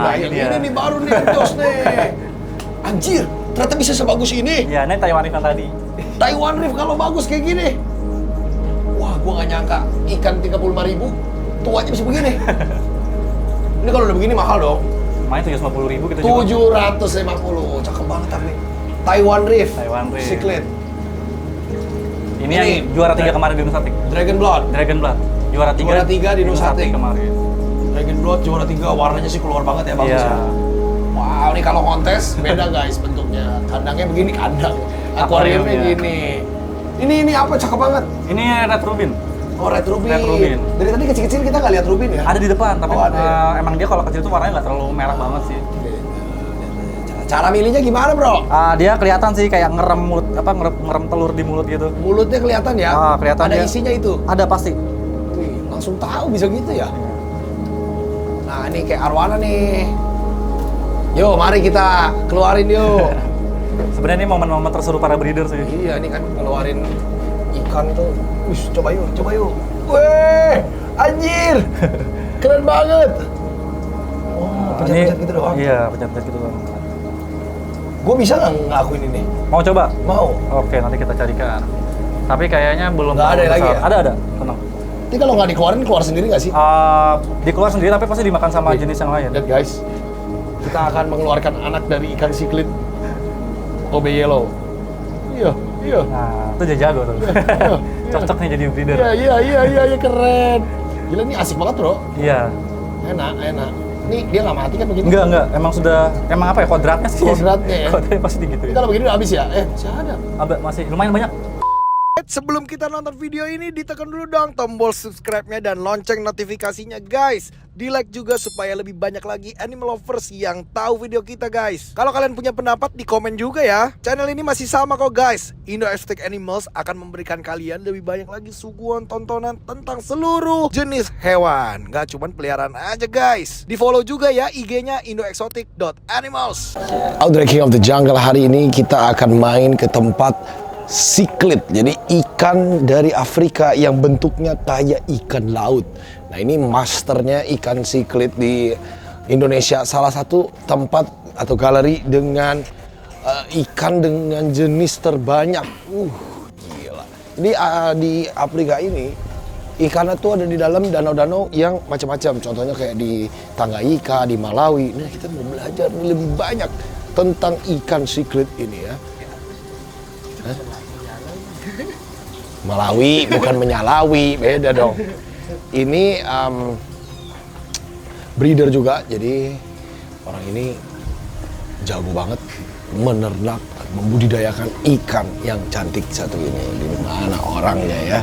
Nah, ini nih baru nih Jos nih. Anjir, ternyata bisa sebagus ini. Ya, ini Taiwan Reef yang tadi. Taiwan Reef kalau bagus kayak gini. Wah, gua nggak nyangka ikan 35.000 tuanya bisa begini. Ini kalau udah begini mahal dong. Main 750.000 gitu juga. 750, cakep banget tapi. Taiwan Reef. Taiwan Reef. Cichlid. Ini yang juara 3 kemarin di Nusa Tik. Dragon Blood. Dragon Blood. Juara 3 di Nusa Tik kemarin. Dragon Blood juara 3, warnanya sih keluar banget ya, bagus Iya. ya. Wow, ini kalau kontes beda guys bentuknya. Kandangnya begini kandang. Akuariumnya Akuariumnya. gini. Ini apa cakep banget. Ini Red Rubin. Oh, Red Rubin. Red Rubin. Dari tadi kecil-kecil kita nggak lihat Rubin ya? Ada di depan, tapi Oh, ada ya? emang dia kalau kecil tuh warnanya nggak terlalu merah banget sih. Cara milihnya gimana, Bro? Dia kelihatan sih kayak ngerem mulut, ngerem telur di mulut gitu. Mulutnya kelihatan ya? Kelihatan Ada dia. isinya itu? Ada pasti. Wih, langsung tahu bisa gitu ya? Nah, ini kayak arwana nih. Yo, mari kita keluarin yuk. Sebenarnya ini momen-momen terseru para breeder sih. Iya, ini kan keluarin ikan tuh. Wih, coba yuk. Weh, anjir. Keren banget. Oh, pencet-pencet gitu doang. Iya, pencet-pencet gitu doang. Gue bisa nggak ngelakuin ini? Mau coba? Mau. Oke, nanti kita carikan. Tapi kayaknya belum Nggak ada terlalu lagi besar. ya? Ada, tenang. Ini kalau nggak dikeluarin, keluar sendiri nggak sih? Dikeluar sendiri tapi pasti dimakan sama jenis yang lain. Lihat guys, kita akan mengeluarkan anak dari ikan cichlid Kobe Yellow. Iya. Nah, itu dia jago tuh. Iya. Cocok nih jadi breeder. Iya, keren. Gila, ini asik banget bro. Iya. Enak. Ini dia nggak mati kan begini? Enggak. Emang apa ya, kodratnya sih? Kodratnya ya? Kodratnya pasti gitu Ini ya. kalau begini udah habis ya? Masih ada. Masih lumayan banyak. Sebelum kita nonton video ini, ditekan dulu dong tombol subscribe-nya dan lonceng notifikasinya guys. Di-like juga supaya lebih banyak lagi animal lovers yang tahu video kita guys. Kalau kalian punya pendapat, di komen juga ya. Channel ini masih sama kok guys. Indo Exotic Animals akan memberikan kalian lebih banyak lagi suguhan tontonan tentang seluruh jenis hewan. Gak cuman peliharaan aja guys. Di follow juga ya IG-nya indoexotic.animals. Outdoor King of the Jungle, hari ini kita akan main ke tempat cichlid, jadi ikan dari Afrika yang bentuknya kayak ikan laut. Nah, ini masternya ikan cichlid di Indonesia, salah satu tempat atau galeri dengan ikan dengan jenis terbanyak. Gila. Jadi di Afrika ini ikannya tuh ada di dalam danau-danau yang macam-macam. Contohnya kayak di Tanganyika, di Malawi. Nah, kita mau belajar lebih banyak tentang ikan cichlid ini ya. Malawi bukan menyalawi, beda dong. Ini breeder juga, jadi orang ini jago banget menernak, membudidayakan ikan yang cantik satu ini. Di mana orangnya ya?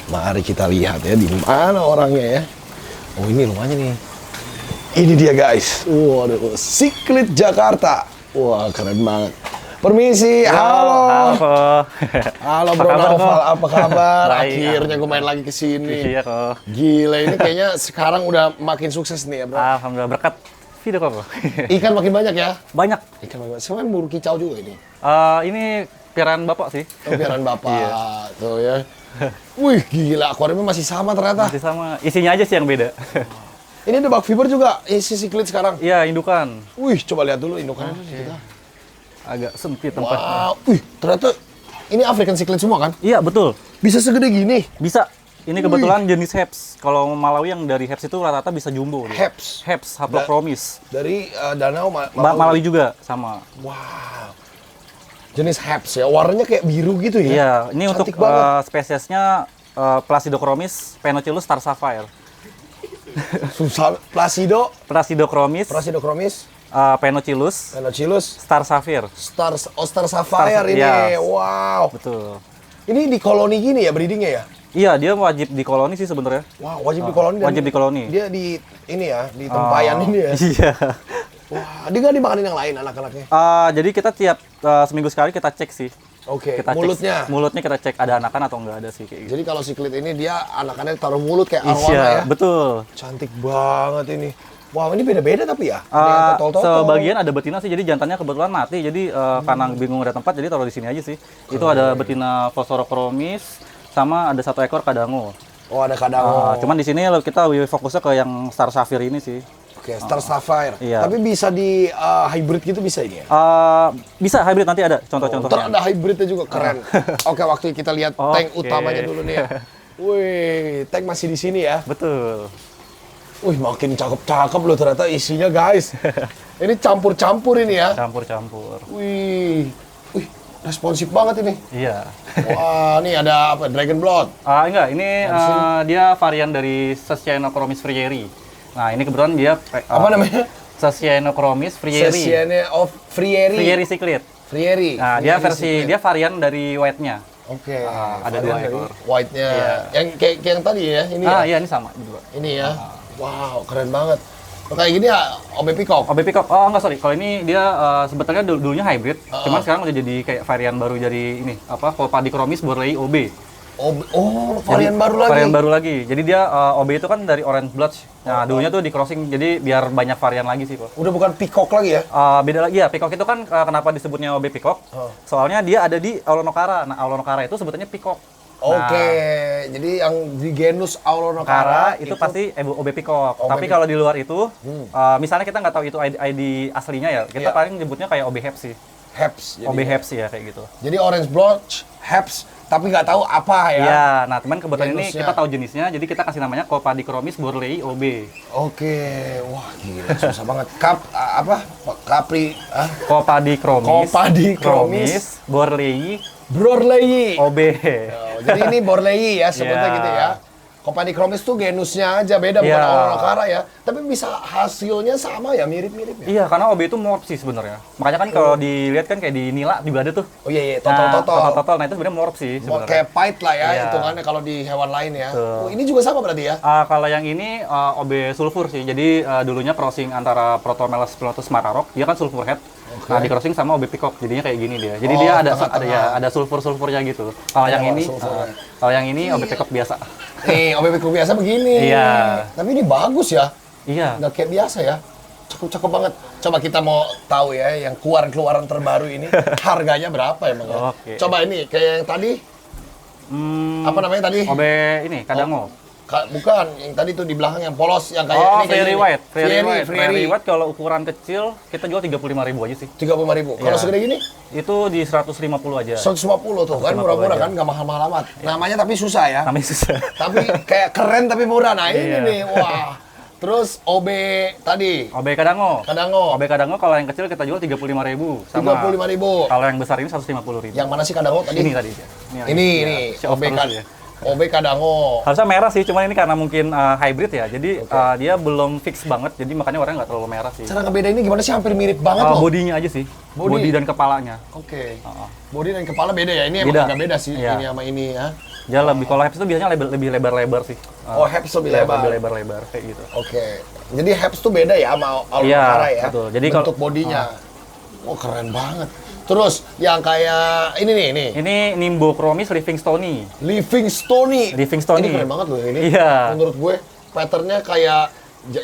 Mari kita lihat ya, di mana orangnya ya. Oh, ini rumahnya nih. Ini dia guys. Waduh, Cichlid Jakarta. Wah, keren banget. Permisi, halo. Halo Bro Naufal, apa kabar? Akhirnya gue main lagi ke sini. Iya kok. Gila, ini kayaknya sekarang udah makin sukses nih ya Bro. Alhamdulillah, berkat video kok. Ikan makin banyak ya? Banyak. Ikan makin banyak. Sebenarnya buru kicau juga ini. Ini piaraan bapak sih. Oh, piaraan bapak. Tuh ya. Wih, gila, akuariumnya masih sama ternyata. Masih sama, isinya aja sih yang beda. Ini ada bug fever juga, isi cichlid sekarang. Iya, indukan. Wih, coba lihat dulu indukannya kita. Agak sempit tempatnya. Wow, wih, ternyata ini African cichlid semua kan? Iya, betul. Bisa segede gini. Bisa. Ini kebetulan jenis Heps. Kalau Malawi yang dari Heps itu rata-rata bisa jumbo. Dia. Heps, Haplochromys. Dari Danau Malawi juga sama. Wow. Jenis Heps ya, warnanya kayak biru gitu ya? Iya, ini cantik untuk banget. spesiesnya Placidochromys Phenocillus Star Sapphire. Susah. Placidochromys, Phenocillus Star Sapphire. Star Sapphire ini. Yes. Wow. Betul. Ini di koloni gini ya breedingnya ya? Iya, dia wajib di koloni sih sebenarnya. Wow, wajib di koloni. Wajib di koloni. Dia di ini ya, di tempayan ini ya. Iya. Wah, dia nggak dimakanin yang lain anak-anaknya. Jadi kita tiap seminggu sekali kita cek sih. Oke, Kita mulutnya. cek, mulutnya kita cek ada anakan atau enggak ada sih kayak gitu. Jadi kalau si Klit ini dia anakannya taruh mulut kayak arwana Iya, ya. betul. Cantik banget ini. Wow, ini beda-beda tapi ya. Ada yang totol-totol. Sebagian ada betina sih, jadi jantannya kebetulan mati. Jadi karena bingung ada tempat, jadi taruh di sini aja sih. Itu ada betina Phosphorochromys, sama ada satu ekor kadango. Oh, ada kadango. Cuman di sini kita lebih fokusnya ke yang Star Sapphire ini sih. Oke, Star Sapphire. Iya. Tapi bisa di hybrid gitu bisa ini ya? Bisa hybrid nanti ada Ntar contoh-contohnya. ada hybridnya juga keren. Oke, waktu kita lihat tank Oke. utamanya dulu nih ya. Wih, tank masih di sini ya. Betul. Wih, makin cakep-cakep loh ternyata isinya guys. Ini campur-campur ini ya. Campur-campur. Wih, responsif banget ini. Iya. Wah, nih ada apa? Dragon Blood. Enggak, ini dia varian dari Sessionochromys frieri. Nah, ini kebetulan dia Apa namanya? Sessionochromys frieri. Sessione of Frieri. Frieri Cichlid. Frieri. Nah, dia Frieri versi Secret. dia varian dari white-nya. Oke. ada varian dua dari ekor. White-nya. Iya. Yang kayak yang tadi ya, ini ya. Iya, ini sama juga. Ini ya. Wow, keren banget. Oh, kayak gini ya, OB Peacock. OB Peacock. Enggak, sorry. Kalau ini dia sebetulnya dulunya hybrid, cuman sekarang udah jadi kayak varian baru jadi ini, Colpadichromys borlei OB. Varian baru lagi. Varian baru lagi. Jadi dia OB itu kan dari Orange Blotch. Nah, dulunya tuh di crossing, jadi biar banyak varian lagi sih, Pak. Udah bukan Peacock lagi ya? Beda lagi ya, Peacock itu kan kenapa disebutnya OB Peacock? Soalnya dia ada di Aulonokara. Nah, Aulonokara itu sebetulnya Peacock. Oke, jadi yang di genus Aulonokara itu pasti OB Peacock. Tapi Peacock. kalau di luar itu, misalnya kita nggak tahu itu ID aslinya ya, kita Iya. paling nyebutnya kayak OB Heps sih. Heps. OB Heps ya, kayak gitu. Jadi Orange Blotch, Heps, tapi nggak tahu apa ya. Iya, nah teman kebetulan ini Genusnya. kita tahu jenisnya, jadi kita kasih namanya Colpadichromys borlei OB. Oke, wah gila susah banget. Colpadichromys borlei Borlei. OB. Oh, jadi ini Borlei ya sebutnya Iya. gitu ya. Colpadichromys tuh genusnya aja beda bukan Iya. Aulonokara ya. Tapi bisa hasilnya sama ya, mirip-mirip ya. Iya, karena OB itu morph sih sebenarnya. Makanya kan kalau dilihat kan kayak di Nila juga ada tuh. Oh iya, total. Nah itu sebenarnya morph sih Mau sebenarnya. kayak pait lah ya, Iya. itu kan kalau di hewan lain ya. Betul. Oh, ini juga sama berarti ya? Kalau yang ini OB sulfur sih. Jadi dulunya crossing antara Protomelas pilotus makarok, dia kan sulfur head. Nah, di crossing sama OB Peacock. Jadinya kayak gini dia. Jadi dia ada sulfur-sulfurnya gitu. Kalau yang ini kalau yang ini OB Peacock biasa. Nih, OB Peacock biasa begini. Iya. Tapi ini bagus ya. Iya. Nggak kayak biasa ya. Cakep-cakep banget. Coba kita mau tahu ya, yang keluaran terbaru ini harganya berapa emang ya? Oke. Coba ini, kayak yang tadi, apa namanya tadi? OB ini Kadango. Bukan, yang tadi tuh di belakang yang polos, yang kayak ini. Frieri White. Frieri Frieri White kalau ukuran kecil kita jual 35.000 aja sih. 35.000. Kalau Iya. segede gini? Itu di 150 aja. 150 tuh kan, 150 murah-murah aja. kan, nggak mahal-mahal amat. Namanya tapi susah ya. Namanya susah. Tapi kayak keren tapi murah. Nah ini Iya. nih, wah. Terus OB tadi, OB Kadango. Kadango, OB Kadango kalau yang kecil kita jual 35.000 sama 35.000. kalau yang besar ini 150.000. Yang mana sih Kadango tadi? Ini tadi. Ini, Show off OB, terus ya. OB Kadango. Harusnya merah sih, cuman ini karena mungkin hybrid ya, jadi dia belum fix banget, jadi makanya orang nggak terlalu merah sih. Cara ngebedainnya gimana sih? Hampir mirip banget loh. Bodinya aja sih, body dan kepalanya. Oke. Body dan kepala beda ya? Ini emang Beda. agak beda sih, Iya. ini sama ini ya. Dia lebih, kalau Heps itu biasanya lebih lebar-lebar sih. Oh, Heps lebih Iya, lebar. Lebih lebar-lebar, kayak gitu. Oke. Jadi Heps tuh beda ya sama Aulonokara ya? betul. Jadi bentuk kalau- bodinya. Oh, keren banget. Terus yang kayak ini nih, ini. Ini Nimbochromis Livingstoni. Livingstone. Livingstone. Ini keren banget loh ini. Iya. Menurut gue patternnya kayak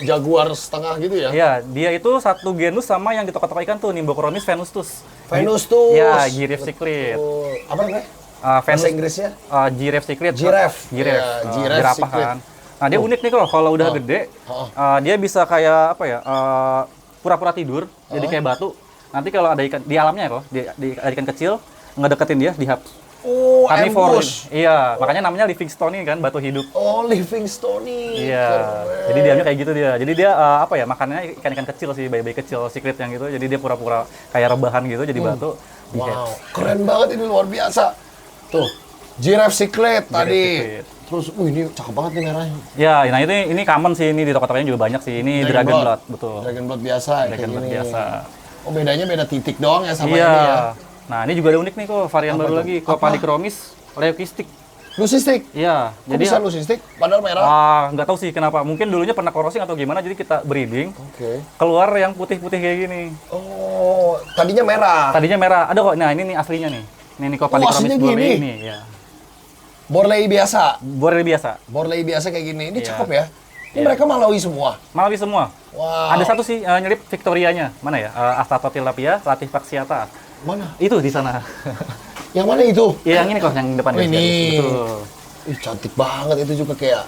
jaguar setengah gitu ya. Iya, dia itu satu genus sama yang ditokoh-tokoh ikan tuh, Nimbochromis venustus. Venustus. Iya, Giraffe cichlid. Oh, apa namanya? Bahasa Bahasa Inggrisnya? Giraffe cichlid. Giraffe. Giraffe. Iya, giraffe Jerapah cichlid. kan. Nah, dia unik nih kalau udah gede, dia bisa kayak apa ya? Pura-pura tidur, jadi kayak batu. Nanti kalau ada ikan di alamnya ya, di ada ikan kecil, ngedeketin dia, dihap. Oh, Carnivore. ambush. Iya, makanya namanya Livingstone kan, batu hidup. Oh, Livingstone. Iya. Jadi diamnya kayak gitu dia. Jadi dia apa ya, makannya ikan-ikan kecil sih, bayi-bayi kecil secret yang gitu. Jadi dia pura-pura kayak rebahan gitu jadi batu. Wow, keren banget ini, luar biasa. Tuh, giraffe secret tadi. Secret. Terus, ini cakep banget nih merahnya. Ya, nah ini common sih, ini di toko-tokonya juga banyak sih. Ini Dragon Blood, betul. Dragon Blood biasa, Dragon kayak Blood gini. biasa. Oh, bedanya beda titik doang ya sama Iya. ini ya. Nah, ini juga ada unik nih kok, varian Apa baru tuh? lagi, Apa? Copadichromis leucistic. Leucistic. Iya, Kok jadi bisa leucistic? Padahal merah. nggak tahu sih kenapa. Mungkin dulunya pernah crossing atau gimana, jadi kita breeding, Oke. keluar yang putih-putih kayak gini. Oh, tadinya merah. Tadinya merah, ada kok. Nah, ini nih aslinya nih. Ini Copadichromis aslinya borlei gini? ini, ya. Borlei biasa. Borlei biasa. Borlei biasa kayak gini. Ini Iya. cakep ya. Ini Iya. mereka Malawi semua. Malawi semua. Wow. Ada satu sih nyelip Victorianya. Mana ya? Astatotilapia latifaxiata. Mana? Itu di sana. Yang mana itu? Iya, yang ini kok, yang depan. Oh, guys. ini. Betul. Ih, cantik banget itu juga kayak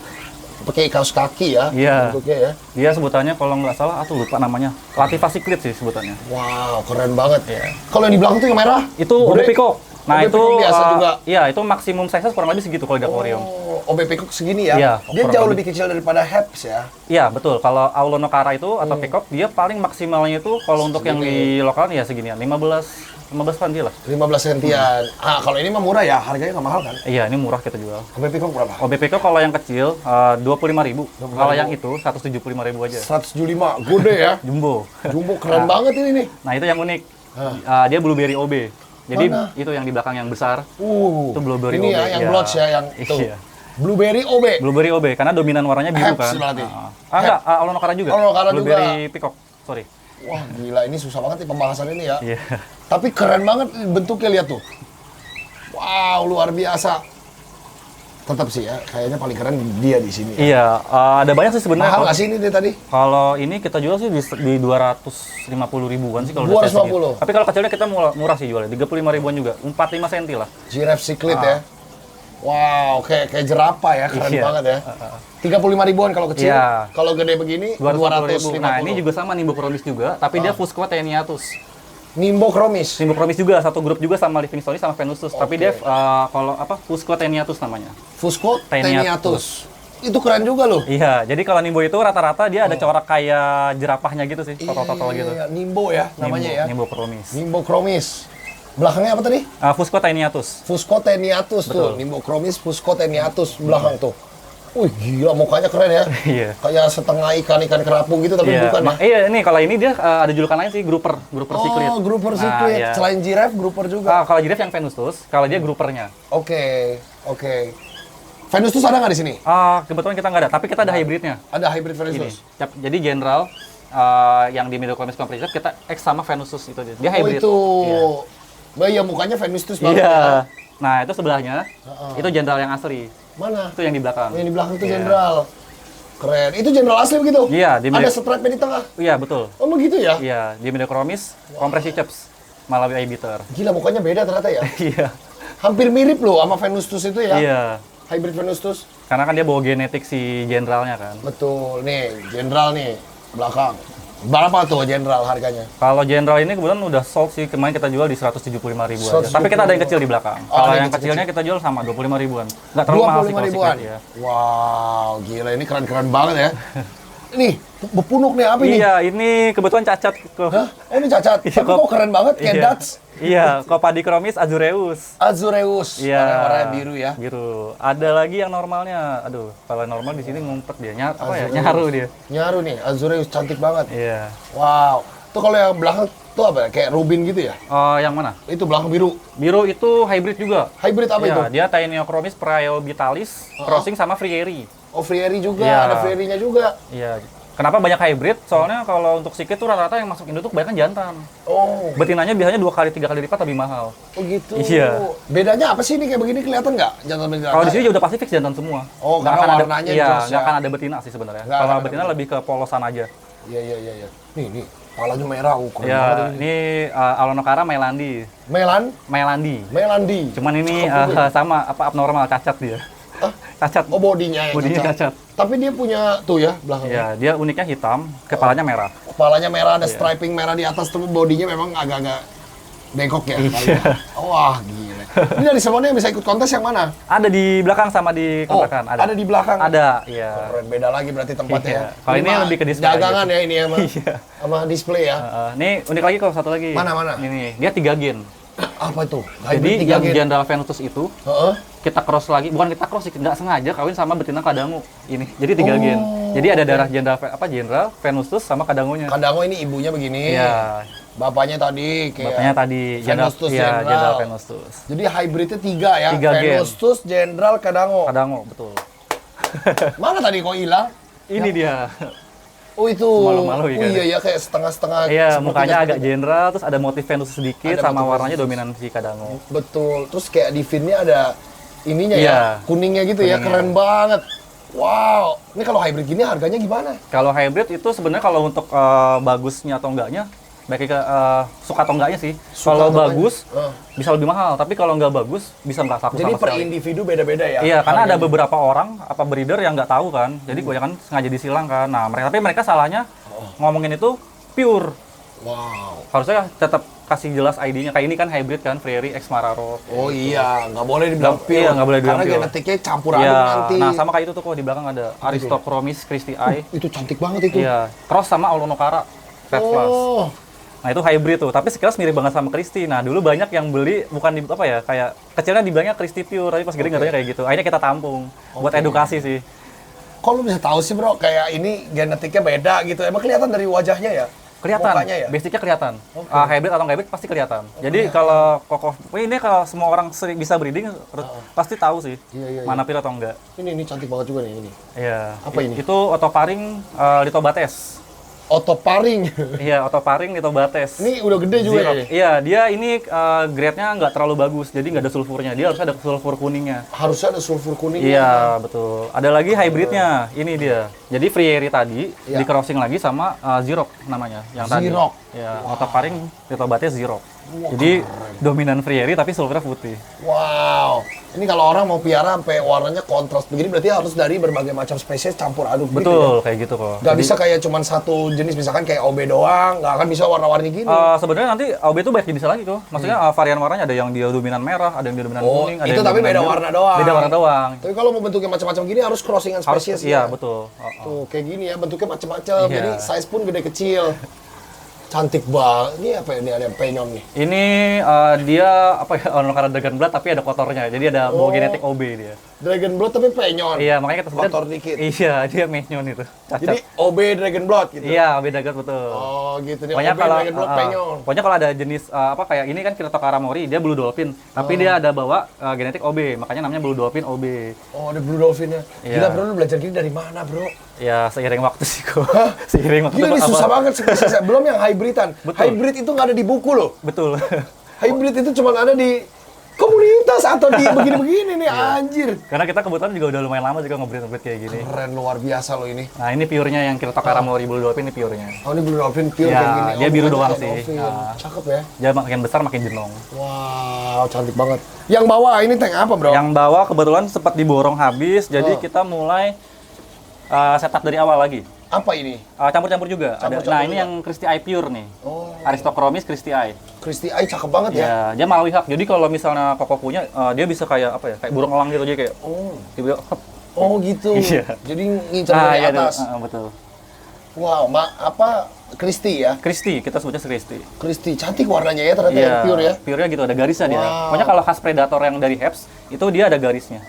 pakai kaos kaki ya. Iya. Bentuknya ya. Dia sebutannya kalau nggak salah, lupa namanya. Latifaciclid sih sebutannya. Wow, keren banget. Iya. Kalau yang di belakang tuh yang merah? Itu Gede. OB Peacock. Nah, OB itu Peacock biasa juga. Iya, itu maksimum size kurang lebih segitu kalau di akuarium. Oh, OB Peacock segini ya? Iya, Dia kurang jauh lebih. lebih kecil daripada Heps ya? Iya, betul. Kalau Aulonocara itu atau Peacock, dia paling maksimalnya itu kalau untuk yang di lokal ya seginian, 15 cm lah. 15 sentian. Kalau ini mah murah ya? Harganya nggak mahal kan? Iya, ini murah kita jual. OB Peacock berapa? OB Peacock kalau yang kecil 25.000. Kalau yang itu 175.000 aja. 175, gede ya? Jumbo. Jumbo keren banget ini nih. Nah, itu yang unik. Dia blueberry OB. Jadi Mana? itu yang di belakang yang besar. Itu blueberry ini OB. ya, yang Iya. blotch ya, yang itu. Iya. Blueberry OB. Blueberry OB karena dominan warnanya biru Heps kan. berarti. Enggak, Aulonocara juga. Aulonocara Blueberry Peacock. Sorry. Wah, gila, ini susah banget nih pembahasan ini ya. Iya. Tapi keren banget bentuknya, lihat tuh. Wow, luar biasa. Tetap sih ya, kayaknya paling keren dia di sini. Iya, ada banyak sih sebenarnya. Mahal nggak sih ini dia tadi? Kalau ini kita jual sih di 250 ribuan sih kalau 250. udah size segini. Tapi kalau kecilnya kita murah sih jualnya, 35 ribuan juga. 4-5 cm lah. Giraffe cichlid ya. Wow, kayak jerapah ya, keren Iya. banget ya. 35 ribuan kalau kecil. Iya. Kalau gede begini 250 ribu. 250. Nah, ini juga sama Nimbochromis juga, tapi dia Fusqua taeniatus. Nimbochromis. Nimbochromis juga satu grup juga sama Livingstone sama Venusus, tapi dia kalau Fusqua taeniatus namanya. Fusco Taeniatus. taeniatus. Itu keren juga loh. Iya, jadi kalau Nimbo itu rata-rata dia ada corak kayak jerapahnya gitu sih, total gitu. Iya, Nimbo ya namanya ya. Nimbochromis. Nimbochromis. Belakangnya apa tadi? Fusqua taeniatus. Fusco taeniatus tuh. Betul. Nimbochromis Fusco taeniatus belakang tuh. Wih, gila mukanya keren ya. Iya. Kayak setengah ikan kerapu gitu tapi Iya, bukan ya. iya ini kalau ini dia ada julukan lain sih, grouper cichlid. Oh, grouper Nah, cichlid. iya. Selain giraffe, grouper juga. Kalau giraffe yang Venustus, kalau dia groupernya. Oke. Venustus ada nggak di sini? Kebetulan kita nggak ada, tapi kita ada hybridnya. Ada hybrid Ini. Venustus. Jadi general yang di Midochromys compression kita X sama Venusus itu dia. Dia Oh hybrid. itu. Iya. Bah, ya mukanya Venustus banget Iya. ya. Nah, itu sebelahnya. Itu general yang asli. Mana? Itu yang di belakang. Yang di belakang itu Iya. jenderal. Keren. Itu jenderal asli begitu? Iya, di Ada Mido- stripe di tengah. Iya, betul. Oh begitu ya? Iya, di Midochromys kompresi chaps. Malawi eye beater. Gila mukanya beda ternyata ya. Iya. Hampir mirip loh sama Venustus itu ya. Iya. Hybrid Venustus. Karena kan dia bawa genetik si generalnya kan. Betul. Nih, jenderal nih belakang. Berapa tuh jenderal harganya? Kalau general ini kebetulan udah sold sih, kemarin kita jual di 175 ribu aja. 175. Tapi kita ada yang kecil di belakang. Oh, Kalau ada yang yang kecilnya kita jual sama 25 ribuan. Nggak terlalu mahal sih 25 kalau ribuan. secret, ya. Wow, gila ini keren-keren banget ya. Nih, bepunuk nih apa ini? Iya, ini kebetulan cacat kok. Hah? Oh ini cacat. Iya, Tapi kok keren banget kayak Iya. Dutch. Iya, Copadichromis azureus. Azureus. Iya. Warna biru ya. Biru. Ada lagi yang normalnya. Aduh, kalau normal di sini ngumpet dia. Nyaru dia. Nyaru nih, Azureus cantik banget. Iya. Wow. Tuh kalau yang belakang tuh apa ya? Kayak Rubin gitu ya? Yang mana? Itu belakang biru. Biru itu hybrid juga. Hybrid apa Iya, itu? dia Taeniochromis priorbitalis crossing sama Frieri. Oh, Frieri juga, Iya. ada Frierinya juga. Iya. Kenapa banyak hybrid? Soalnya kalau untuk sikit tuh rata-rata yang masuk Indo tuh kebanyakan jantan. Oh, Betinanya biasanya 2 kali 3 kali lipat lebih mahal. oh gitu. Iya. Bedanya apa sih ini kayak begini kelihatan nggak? Jantan betina. Kalau di sini udah pasti fix jantan semua. Oh, Nggak karena akan warnanya iya, jelas nggak ya. akan ada betina sih sebenarnya. Nggak Kalau akan ada betina lebih ke polosan aja. Iya. Nih, palanya merah, keren Ya, banget ini. ini Aulonocara Maelandi. Maelandi. Cuman ini sama abnormal, cacat dia. Hah? Cacat. Oh, bodinya yang Bodinya cacat. Tapi dia punya tuh ya belakangnya. Ya, dia uniknya hitam, kepalanya merah. Kepalanya merah, ada Iya. striping merah di atas, tapi bodinya memang agak-agak bengkok ya. Iya. Wah, gila. Ini dari semuanya yang bisa ikut kontes yang mana? Ada di belakang sama di kontrakan. Ada di belakang. Ada, iya. Keren, beda lagi berarti tempatnya. Iya. Ya. Kalau ini mah lebih ke display dagangan aja. ya ini sama, Iya. sama display ya. Nih unik lagi kalau satu lagi. Mana? Ini dia 3 gen. Apa itu? Jadi yang Jenderal Venutus itu Heeh. kita cross lagi, bukan kita cross sih, nggak sengaja kawin sama betina kadango ini. Jadi 3 gen. Jadi ada darah Jenderal Venutus sama kadangonya. Kadango ini ibunya begini. Iya. Bapaknya tadi kayak Bapaknya tadi Venustus Jenderal. Jenderal Venustus. Jadi hybridnya 3 ya. 3 gen. Venustus, Jenderal, Kadango. Kadango, betul. Mana tadi kok hilang? Ini dia. Oh itu. Malu-malu Oh ikan. iya ya kayak setengah-setengah. Iya, sepertiga- mukanya agak sepertiga. jenderal, terus ada motif Venus sedikit, Ada sama motif warnanya Venus. dominan si kadango. Betul. Terus kayak di finnya ada ininya Iya. ya, kuningnya gitu ya, Kuningnya. keren banget. Wow. Ini kalau hybrid gini harganya gimana? Kalau hybrid itu sebenarnya kalau untuk bagusnya atau enggaknya, baik ke suka atau enggaknya sih. Suka Kalau atau bagus enggaknya? bisa lebih mahal, tapi kalau nggak bagus bisa nggak laku Jadi sama per sekali. individu beda-beda ya. Iya, karena ada harganya. beberapa orang apa breeder yang nggak tahu kan, jadi kebanyakan sengaja disilang kan. Nah, mereka salahnya ngomongin itu pure. Wow. Harusnya tetap kasih jelas ID-nya. Kayak ini kan hybrid kan, Prairie X Mararo. Oh iya, nggak boleh dibilang Nggak- pure. iya, nggak boleh dibilang Karena pure. genetiknya campur aduk Iya, nanti. nah sama kayak itu tuh kok di belakang ada Aristochromis Christie Eye. Itu cantik banget itu. Iya, cross sama Aulonokara Red Flash. Oh. Nah itu hybrid tuh, tapi sekilas mirip banget sama Christie. Nah dulu banyak yang beli bukan di apa ya, kayak kecilnya dibilangnya Christie pure, tapi pas gede nggak taunya kayak gitu. Akhirnya kita tampung buat edukasi sih. Kok lu bisa tahu sih bro, kayak ini genetiknya beda gitu. Emang kelihatan dari wajahnya ya? Kelihatan, Mukanya ya? basicnya kelihatan. Hybrid atau nggak hybrid pasti kelihatan. Jadi kalau kokoh, ini kalau semua orang bisa breeding pasti tahu sih Iya. mana pure atau enggak. Ini cantik banget juga nih ini. Iya. Apa ini? Itu otoparing Litobates. Otoparing. Iya, otoparing Litobates. Ini udah gede juga Zero. ya? Iya, dia ini grade-nya nggak terlalu bagus, jadi nggak ada sulfurnya. Dia harus ada sulfur kuningnya. Harusnya ada sulfur kuning. Iya, betul. Ada lagi hybridnya. Ini dia. Jadi Frieri tadi Iya. di crossing lagi sama Zirok namanya, yang tadi. Zirok. Ya, otoparing Litobates Zirok. Jadi dominan Frieri tapi sulfurnya putih. Wow. Ini kalau orang mau piara sampai warnanya kontras begini berarti harus dari berbagai macam spesies campur aduk gitu ya? Betul, kayak gitu kok. Gak bisa kayak cuman satu jenis, misalkan kayak OB doang, nggak akan bisa warna-warni gini. Sebenarnya nanti OB itu banyak jenis lagi kok. Maksudnya varian warnanya ada yang dia dominan merah, ada yang dia dominan Oh, kuning, ada itu yang tapi dominan beda biru. warna doang. Beda warna doang. Tapi kalau mau bentuknya macam-macam gini harus crossingan Harus, spesies iya, ya? betul. Tuh, kayak gini ya, bentuknya macam-macam. Iya. Jadi size pun gede kecil. Cantik banget. Ini apa ya? Ini ada yang penyon nih. Ini dia apa ya, karena Dragon Blood tapi ada kotornya. Jadi ada bau genetik OB dia. Dragon Blood tapi penyon. Iya, makanya kita sebutnya Kotor dikit. Iya, dia menyon itu. Cacat. Jadi OB Dragon Blood gitu. Iya, OB Dragon betul. Oh, gitu nih. Pokoknya OB kalau Dragon Blood penyon. pokoknya kalau ada jenis apa kayak ini kan Kirotokara Mori, dia Blue Dolphin, tapi dia ada bawa genetik OB, makanya namanya Blue Dolphin OB. Oh, ada Blue Dolphin-nya. Iya. Gila bro, lu belajar gini dari mana bro? Ya, seiring waktu sih kok. Seiring waktu. Gila ini apa- susah banget spesies. Belum yang hybridan. Betul. Hybrid itu nggak ada di buku loh. Betul. Hybrid itu cuma ada di komunitas atau di begini-begini nih, Iya. anjir. Karena kita kebetulan juga udah lumayan lama juga ngebreed kayak gini. Keren, luar biasa loh ini. Nah, ini pure-nya yang Kirotokara Mori Blue Dolphin ini pure-nya. Oh, ini Blue Dolphin pure Ya, kayak gini. dia Oh, biru bukan doang kayak sih. Dolphin. Nah. Cakep ya. Dia makin besar makin jenong. Wow, cantik banget. Yang bawah ini tank apa bro? Yang bawah kebetulan sempat diborong habis, jadi kita mulai setup dari awal lagi. Apa ini? Campur-campur juga. Campur-campur Nah, ini juga. yang Christie Eye pure nih. Oh, Aristochromis Christie Eye. Christie Eye cakep banget ya. Ya, dia Malawi hak. Jadi kalau misalnya koko punya, dia bisa kayak apa ya? Kayak burung elang gitu aja kayak. Oh, Tiba hop. oh gitu. Iya. Jadi ngincer dari iya, atas. betul. Wow, apa Christie ya? Christie, kita sebutnya Christie. Christie, cantik warnanya ya ternyata Iya, yang pure ya. pure-nya gitu, ada garisnya dia. Wow. Pokoknya kalau khas predator yang dari Heps, itu dia ada garisnya.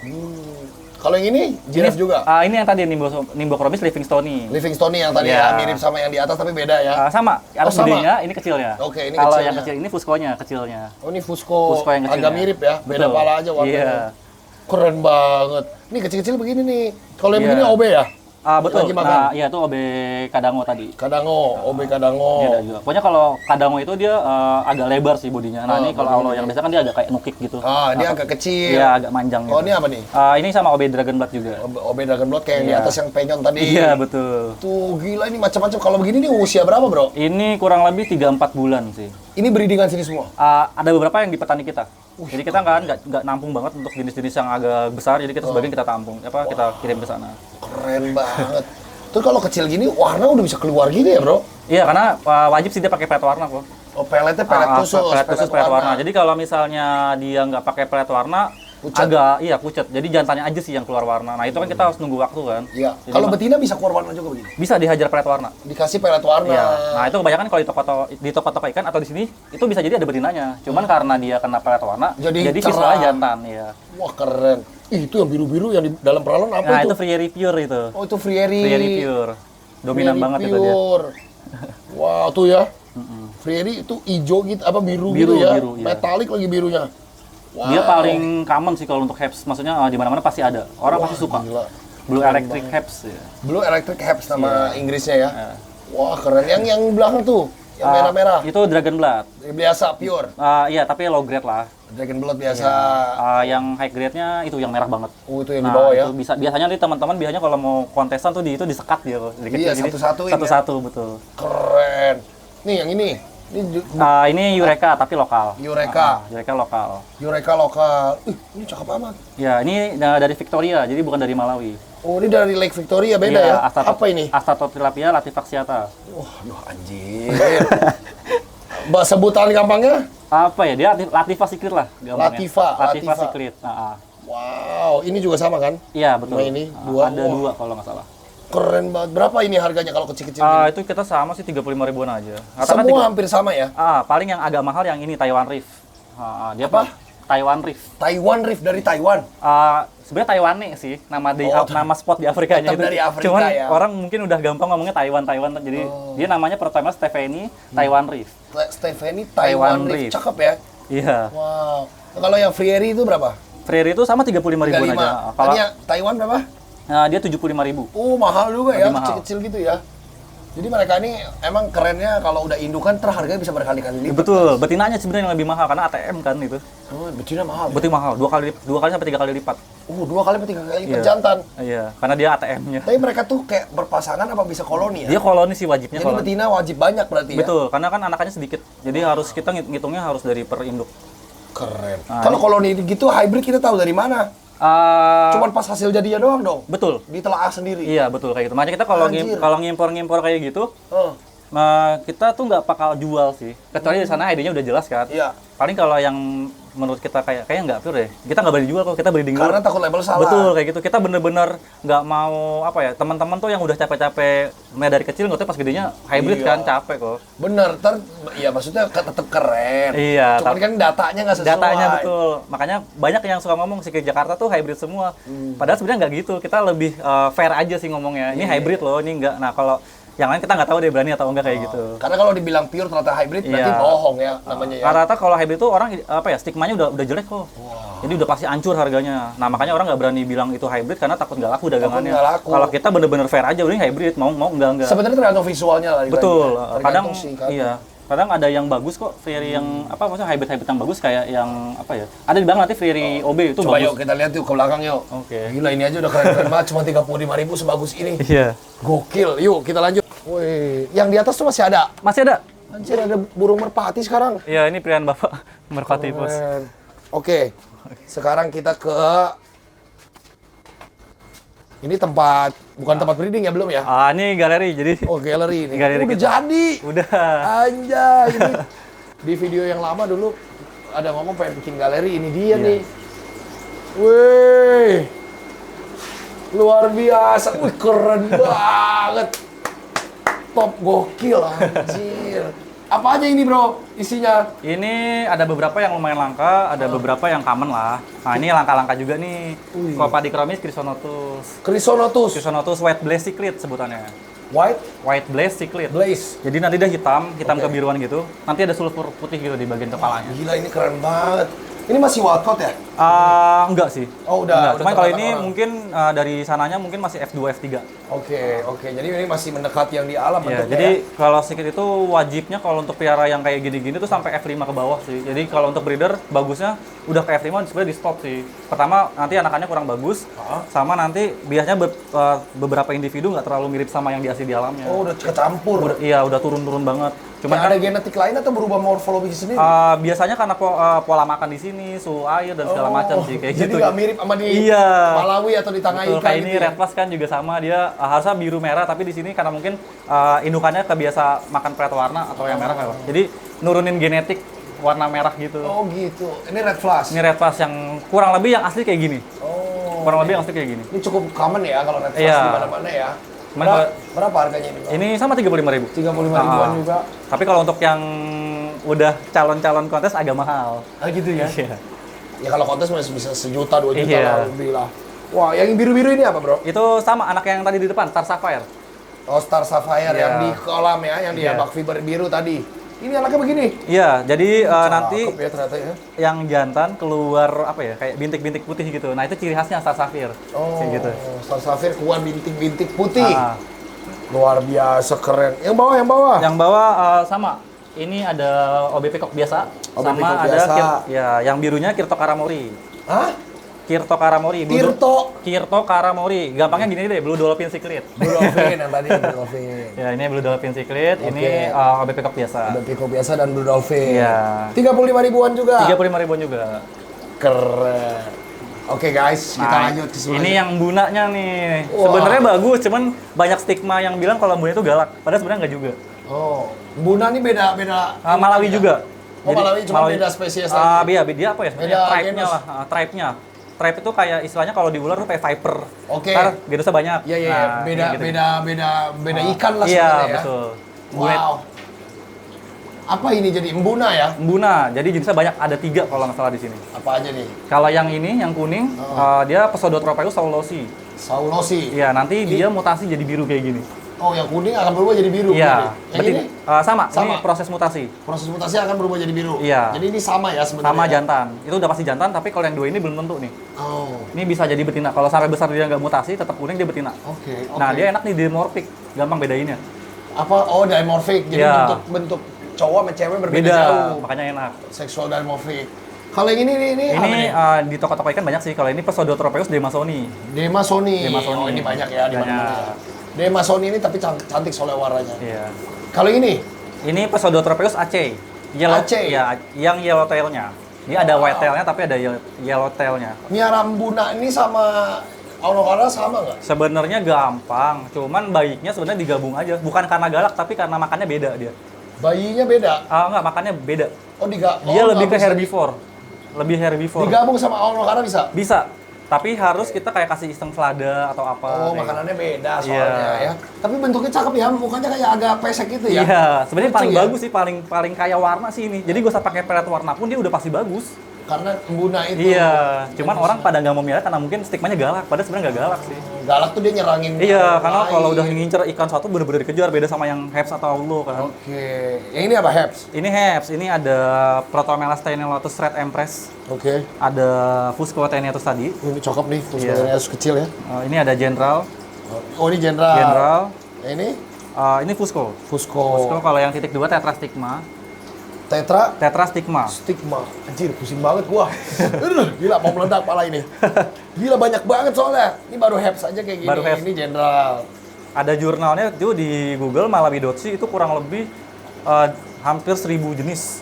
Kalau yang ini giraffe juga. Ini yang tadi Nimbochromis Livingstone. Livingstone yang tadi Iya. ya mirip sama yang di atas tapi beda ya. Sama, atas sama. gedenya, ini kecilnya. Oke, ini Kalau kecilnya. yang kecil ini Fusco-nya, kecilnya. Oh ini Fusco, Fusco yang kecilnya. agak mirip ya, beda Betul. pala aja warnanya. Iya. Keren banget. Ini kecil-kecil begini nih. Kalau yang Iya. begini OB ya? Betul. Lagi makan. Nah, iya itu OB Kadango tadi. Kadango, OB Kadango. Ini ada juga. Pokoknya kalau Kadango itu dia agak lebar sih bodinya. Nah, ini kalau Aulo yang biasa kan dia agak kayak nukik gitu. Dia agak kecil. Iya, agak manjang gitu. Oh ini apa nih? Ini sama OB Dragon Blood juga. OB Dragon Blood kayak yang di Iya. atas yang penyon tadi. Iya, betul. Tuh gila ini macam-macam. Kalau begini nih usia berapa bro? Ini kurang lebih 3-4 bulan sih. Ini breedingan sini semua? Ada beberapa yang di petani kita. Jadi kita nggak nampung banget untuk jenis-jenis yang agak besar. Jadi kita sebagian kita tampung, kita kirim ke sana. Keren banget. Terus kalau kecil gini warna udah bisa keluar gini ya bro? Iya, karena wajib sih dia pakai pet warna kok. Oh, peletnya pelet khusus, pelet khusus pelet warna. Jadi kalau misalnya dia nggak pakai pelet warna, pucat. agak pucat. Jadi jantannya aja sih yang keluar warna. Nah itu kan kita harus nunggu waktu kan. Iya. Jadi Kalau betina bisa keluar warna juga begini. bisa dihajar pelet warna. Dikasih pelet warna. Iya. Nah itu kebanyakan kalau di toko-toko ikan atau di sini itu bisa jadi ada betinanya. Cuman karena dia kena pelet warna, jadi visualnya jantan. Iya. Wah keren. Ih, itu yang biru-biru yang di dalam peralon apa Nah itu? itu Frieri Pure itu. Oh itu Frieri. Frieri Pure. Dominan Frieri banget itu dia. Pure. Wow tuh ya. Frieri itu hijau gitu, apa biru gitu ya? Biru, iya. Metalik lagi birunya. Wow. Dia paling common sih kalau untuk Hebs. Maksudnya di mana-mana pasti ada. Orang pasti suka. Gila. Blue Electric Hebs ya. Blue Electric Hebs nama Inggrisnya ya. Wah keren. Yang belakang tuh, yang merah-merah. Itu Dragon Blood. Biasa pure. Iya, tapi low grade lah. Dragon Blood biasa. Yang high grade-nya itu yang merah banget. Oh itu yang di bawah ya. Itu biasanya nih teman-teman biasanya kalau mau kontestan tuh itu disekat dia kok. Iya, satu-satuin ya. Satu-satu betul. Keren. Nih yang ini. Ini Eureka tapi lokal. Eureka. Eureka lokal. Eureka lokal. Ini cakep amat. Ya, ini dari Victoria, jadi bukan dari Malawi. Oh, ini dari Lake Victoria beda ya? Apa ini? Astatotilapia latifaxiata. Wah, anjir. Sebutan gampangnya? Apa ya? Dia Latifa Secret lah gampangnya. Latifa. Secret. Wow, ini juga sama kan? Iya, betul. Nah, ini dua. Ada dua kalau nggak salah. Keren banget. Berapa ini harganya kalau kecil-kecil Itu kita sama sih 35 ribuan aja. Semua hampir sama ya? Paling yang agak mahal yang ini Taiwan Reef. Dia apa? Taiwan Reef. Taiwan Reef dari Taiwan. Sebenarnya Taiwane sih nama spot di Afrikanya itu. Dari Afrika, cuman ya? orang mungkin udah gampang ngomongnya Taiwan. Jadi dia namanya pertama Stephanie Taiwan Reef. Stephanie Taiwan Reef. Cakep ya? Iya. Wow. Kalau yang Frieri itu berapa? Frieri itu sama 35 ribuan aja. Kalau yang Taiwan berapa? Dia 75 ribu. Oh, mahal juga ya, mahal. kecil-kecil gitu ya. Jadi mereka ini emang kerennya kalau udah indukan harganya bisa berkali-kali lipat. Betul, betinanya sebenarnya yang lebih mahal karena ATM kan itu. Oh, betina mahal. Betina mahal, dua kali sampai 3 kali lipat. 2 kali sampai 3 kali lipat jantan. Iya, karena dia ATM-nya. Tapi mereka tuh kayak berpasangan apa bisa koloni ya? Dia koloni sih wajibnya. Jadi betina wajib banyak berarti ya? Betul, karena kan anakannya sedikit. Jadi harus kita ngitungnya harus dari per induk. Keren. Kalau koloni gitu hybrid kita tahu dari mana? Cuman pas hasil jadinya doang dong. Betul. Ditelaah sendiri. Iya betul kayak gitu. Makanya kita kalau ngimpor kayak gitu, kita tuh nggak bakal jual sih. Kecuali di sana ID-nya udah jelas kan. Iya. Paling kalau yang menurut kita kayaknya nggak pure deh. Kita nggak boleh dijual kok. Kita breeding Karena takut label salah. Betul kayak gitu. Kita bener-bener nggak mau apa ya. Teman-teman tuh yang udah capek-capek dari kecil nggak tahu pas gedenya hybrid kan capek kok. Bener. Ya maksudnya tetap keren. Iya. Cuman kan datanya nggak sesuai. Datanya betul. Makanya banyak yang suka ngomong sih ke Jakarta tuh hybrid semua. Padahal sebenarnya nggak gitu. Kita lebih fair aja sih ngomongnya. Ini hybrid loh. Ini enggak. Nah kalau yang lain kita nggak tahu dia berani atau enggak kayak gitu. Karena kalau dibilang pure ternyata hybrid berarti bohong ya namanya ya. Rata-rata kalau hybrid tuh orang stigmanya udah jelek kok. Jadi udah pasti hancur harganya. Nah makanya orang nggak berani bilang itu hybrid karena takut nggak laku dagangannya. Kalau kita bener-bener fair aja, udah hybrid mau enggak. Sebenarnya tergantung visualnya lah. Betul. Kadang iya. Kadang ada yang bagus kok, Frieri yang maksudnya hybrid yang bagus kayak yang ada di belakang nanti Frieri OB itu coba bagus. Yuk kita lihat yuk ke belakang yuk. Oke. Gila ini aja udah keren banget, cuma 35.000 sebagus ini. Iya. Gokil. Yuk kita lanjut. Wih, yang di atas tuh masih ada. Masih ada. Anjir ada burung merpati sekarang. Iya, ini pilihan Bapak merpati bos. Oke. Sekarang kita ke ini bukan tempat breeding ya belum ya? Ini galeri jadi. Oh galeri ini. Galeri udah kita. jadi. Udah. Anjay. Ini di video yang lama dulu ada ngomong pengen bikin galeri, ini dia nih. Wih. Luar biasa. Wih keren banget. Top gokil anjir. Apa aja ini bro isinya? Ini ada beberapa yang lumayan langka, ada beberapa yang common lah. Nah ini langka-langka juga nih. Copadichromis chrysonotus. Chrysonotus white blaze cichlid sebutannya. White blaze cichlid. Jadi nanti dia hitam kebiruan gitu. Nanti ada sulfur putih gitu di bagian kepalanya. Gila ini keren banget. Ini masih wildcaught ya? Enggak sih. Oh udah. Cuman kalau ini mungkin dari sananya mungkin masih F2, F3. Oke. Jadi ini masih mendekati yang di alam bentuknya. Jadi kalau sedikit itu wajibnya kalau untuk pelihara yang kayak gini-gini tuh sampai F5 ke bawah sih. Jadi kalau untuk breeder bagusnya udah ke F5 sebenarnya di stop sih. Pertama nanti anakannya kurang bagus, sama nanti biasanya beberapa individu nggak terlalu mirip sama yang di asli di alamnya. Oh udah kecampur. Iya udah turun-turun banget. Cuman ada genetik lain atau berubah morfologi sendiri? Biasanya karena pola makan di sini. ini, suhu air dan segala macam sih kayak jadi gitu. nggak mirip sama di Iya. Malawi atau di Tanganyika Betul, kayak gitu ini ya? Red Plus kan juga sama, dia harusnya biru merah, tapi di sini karena mungkin indukannya kebiasa makan pelet warna atau yang merah kan. Jadi nurunin genetik warna merah gitu. Oh gitu. Ini Red Flash. Ini Red Plus yang kurang lebih yang asli kayak gini. Oh. Kurang lebih yang asli kayak gini. Ini cukup common ya kalau Red Flash Iya. di mana-mana ya. Cuman Berapa harganya ini, Bang? Ini sama 35.000. 35 ribuan juga. Tapi kalau untuk yang udah calon-calon kontes agak mahal. Ah gitu ya. Iya. Ya kalau kontes masih bisa 1 juta, 2 juta Iya. lah lebih lah. Wah, yang biru-biru ini apa, Bro? Itu sama anak yang tadi di depan, Star Sapphire. Oh, Star Sapphire Iya. yang di kolam ya, yang di Iya. bak fiber biru tadi. Ini anaknya begini. Iya, jadi nanti Cakep ya ternyata ya. yang jantan keluar apa ya, kayak bintik-bintik putih gitu. Nah, itu ciri khasnya Star Sapphire. Oh, Kayak gitu. Star Sapphire keluar bintik-bintik putih. Ah. Luar biasa keren. Yang bawah, yang bawah. Yang bawah sama. Ini ada OB Peacock biasa, OB sama Peacock ada biasa. ya yang birunya Kirto Karamori. Hah? Kirto Karamori. Kirto Karamori. Gampangnya gini deh, Blue Dolphin Secret. Blue Dolphin yang tadi, Blue Dolphin. Ya, ini Blue Dolphin Secret, Oke. ini OB Peacock biasa. Ada Peacock biasa dan Blue Dolphin. Iya. 35 ribuan juga. 35 ribuan juga. Keren. Oke guys, kita lanjut ke sebelah. Ini yang bunanya nih. Wah. Sebenarnya bagus, cuman banyak stigma yang bilang kalau buna itu galak. Padahal sebenarnya nggak juga. Oh, Buna ini beda. Malawi juga. Oh, Malawi cuma beda spesies lagi. Iya, dia apa ya? Beda Tribe-nya genus. lah, tribe-nya. Tribe itu kayak istilahnya kalau di ular tuh kayak viper. Oke. Ntar genusnya banyak. Iya, iya, Nah, beda, gitu. beda ikan lah Iya, sebenarnya ya. betul. Buna, Wow. Apa ini jadi embuna ya? Embuna, jadi jenisnya banyak, ada 3 kalau nggak salah di sini. Apa aja nih? Kalau yang ini, yang kuning, dia Pseudotropaeus saulosi. Saulosi. Iya, nanti dia mutasi jadi biru kayak gini. Oh, yang kuning akan berubah jadi biru. Iya, berarti. Yang ini sama, Sama. ini proses mutasi. proses mutasi akan berubah jadi biru. Iya. Jadi ini sama ya sebenarnya. Sama jantan. Itu udah pasti jantan, tapi kalau yang 2 ini belum tentu nih. Oh. Ini bisa jadi betina. Kalau sampai besar dia nggak mutasi, tetap kuning dia betina. Oke. Nah, dia enak nih dimorphic. Gampang bedainnya. Apa? Oh, dimorphic. Jadi Iya. bentuk cowok sama cewek berbeda Beda, jauh. makanya enak. Seksual dimorphic. Kalau yang ini apa Ini nih? di toko-toko ikan banyak sih. Kalau ini Pseudotropaeus demasoni. Demasoni. Demasoni. Oh, ini banyak ya di mana-mana. Banyak. Ya. Demasoni ini tapi cantik soalnya warnanya. Iya. Kalau ini Ini Pseudotropaeus acei. Yellow, Acei? Ya, yang yellow tail-nya. Dia ada white tail-nya tapi ada yellow tail-nya. Miara Buna ini sama Aulokara sama nggak? Sebenarnya gampang, cuman baiknya sebenarnya digabung aja. Bukan karena galak, tapi karena makannya beda dia. Bayinya beda. Enggak, makannya beda. Dia lebih ke herbivore. Lebih herbivore. Digabung sama Aulokara bisa? Bisa. Tapi harus kita kayak kasih iseng selada atau apa. Oh, kayak makanannya beda Iya. soalnya ya. Tapi bentuknya cakep ya, mukanya kayak agak pesek gitu ya. Iya, sebenarnya Lucu paling ya? bagus sih, paling kaya warna sih ini. Jadi gak usah pakai pelet warna pun dia udah pasti bagus. Karena Buna itu. Iya, cuman orang pada nggak mau miara karena mungkin stigmanya galak. Padahal sebenarnya nggak galak sih. Galak tuh dia nyerangin. Iya, karena lain. kalau udah ngincer ikan satu bener-bener dikejar, beda sama yang Heps atau Aulo kan. Oke. Yang ini apa Heps? Ini Heps, ini ada Protomelas Taenilotus Red Empress, Oke. ada Fusco Taeniatus tadi. Ini cakep nih, terus Iya. harus kecil ya. Ini ada General, Oh, ini jenderal. General. Ini Ini Fusco. Fusco. Fusco kalau yang titik 2 Tetrastigma. Tetra Tetrastigma. stigma. Anjir, pusing banget gua. Aduh, gila mau meledak pala ini. Gila banyak banget soalnya. Ini baru Heps aja kayak gini. Baru Heps. Ini jenderal. Ada jurnalnya itu di Google Malawi.si itu kurang lebih hampir 1000 jenis.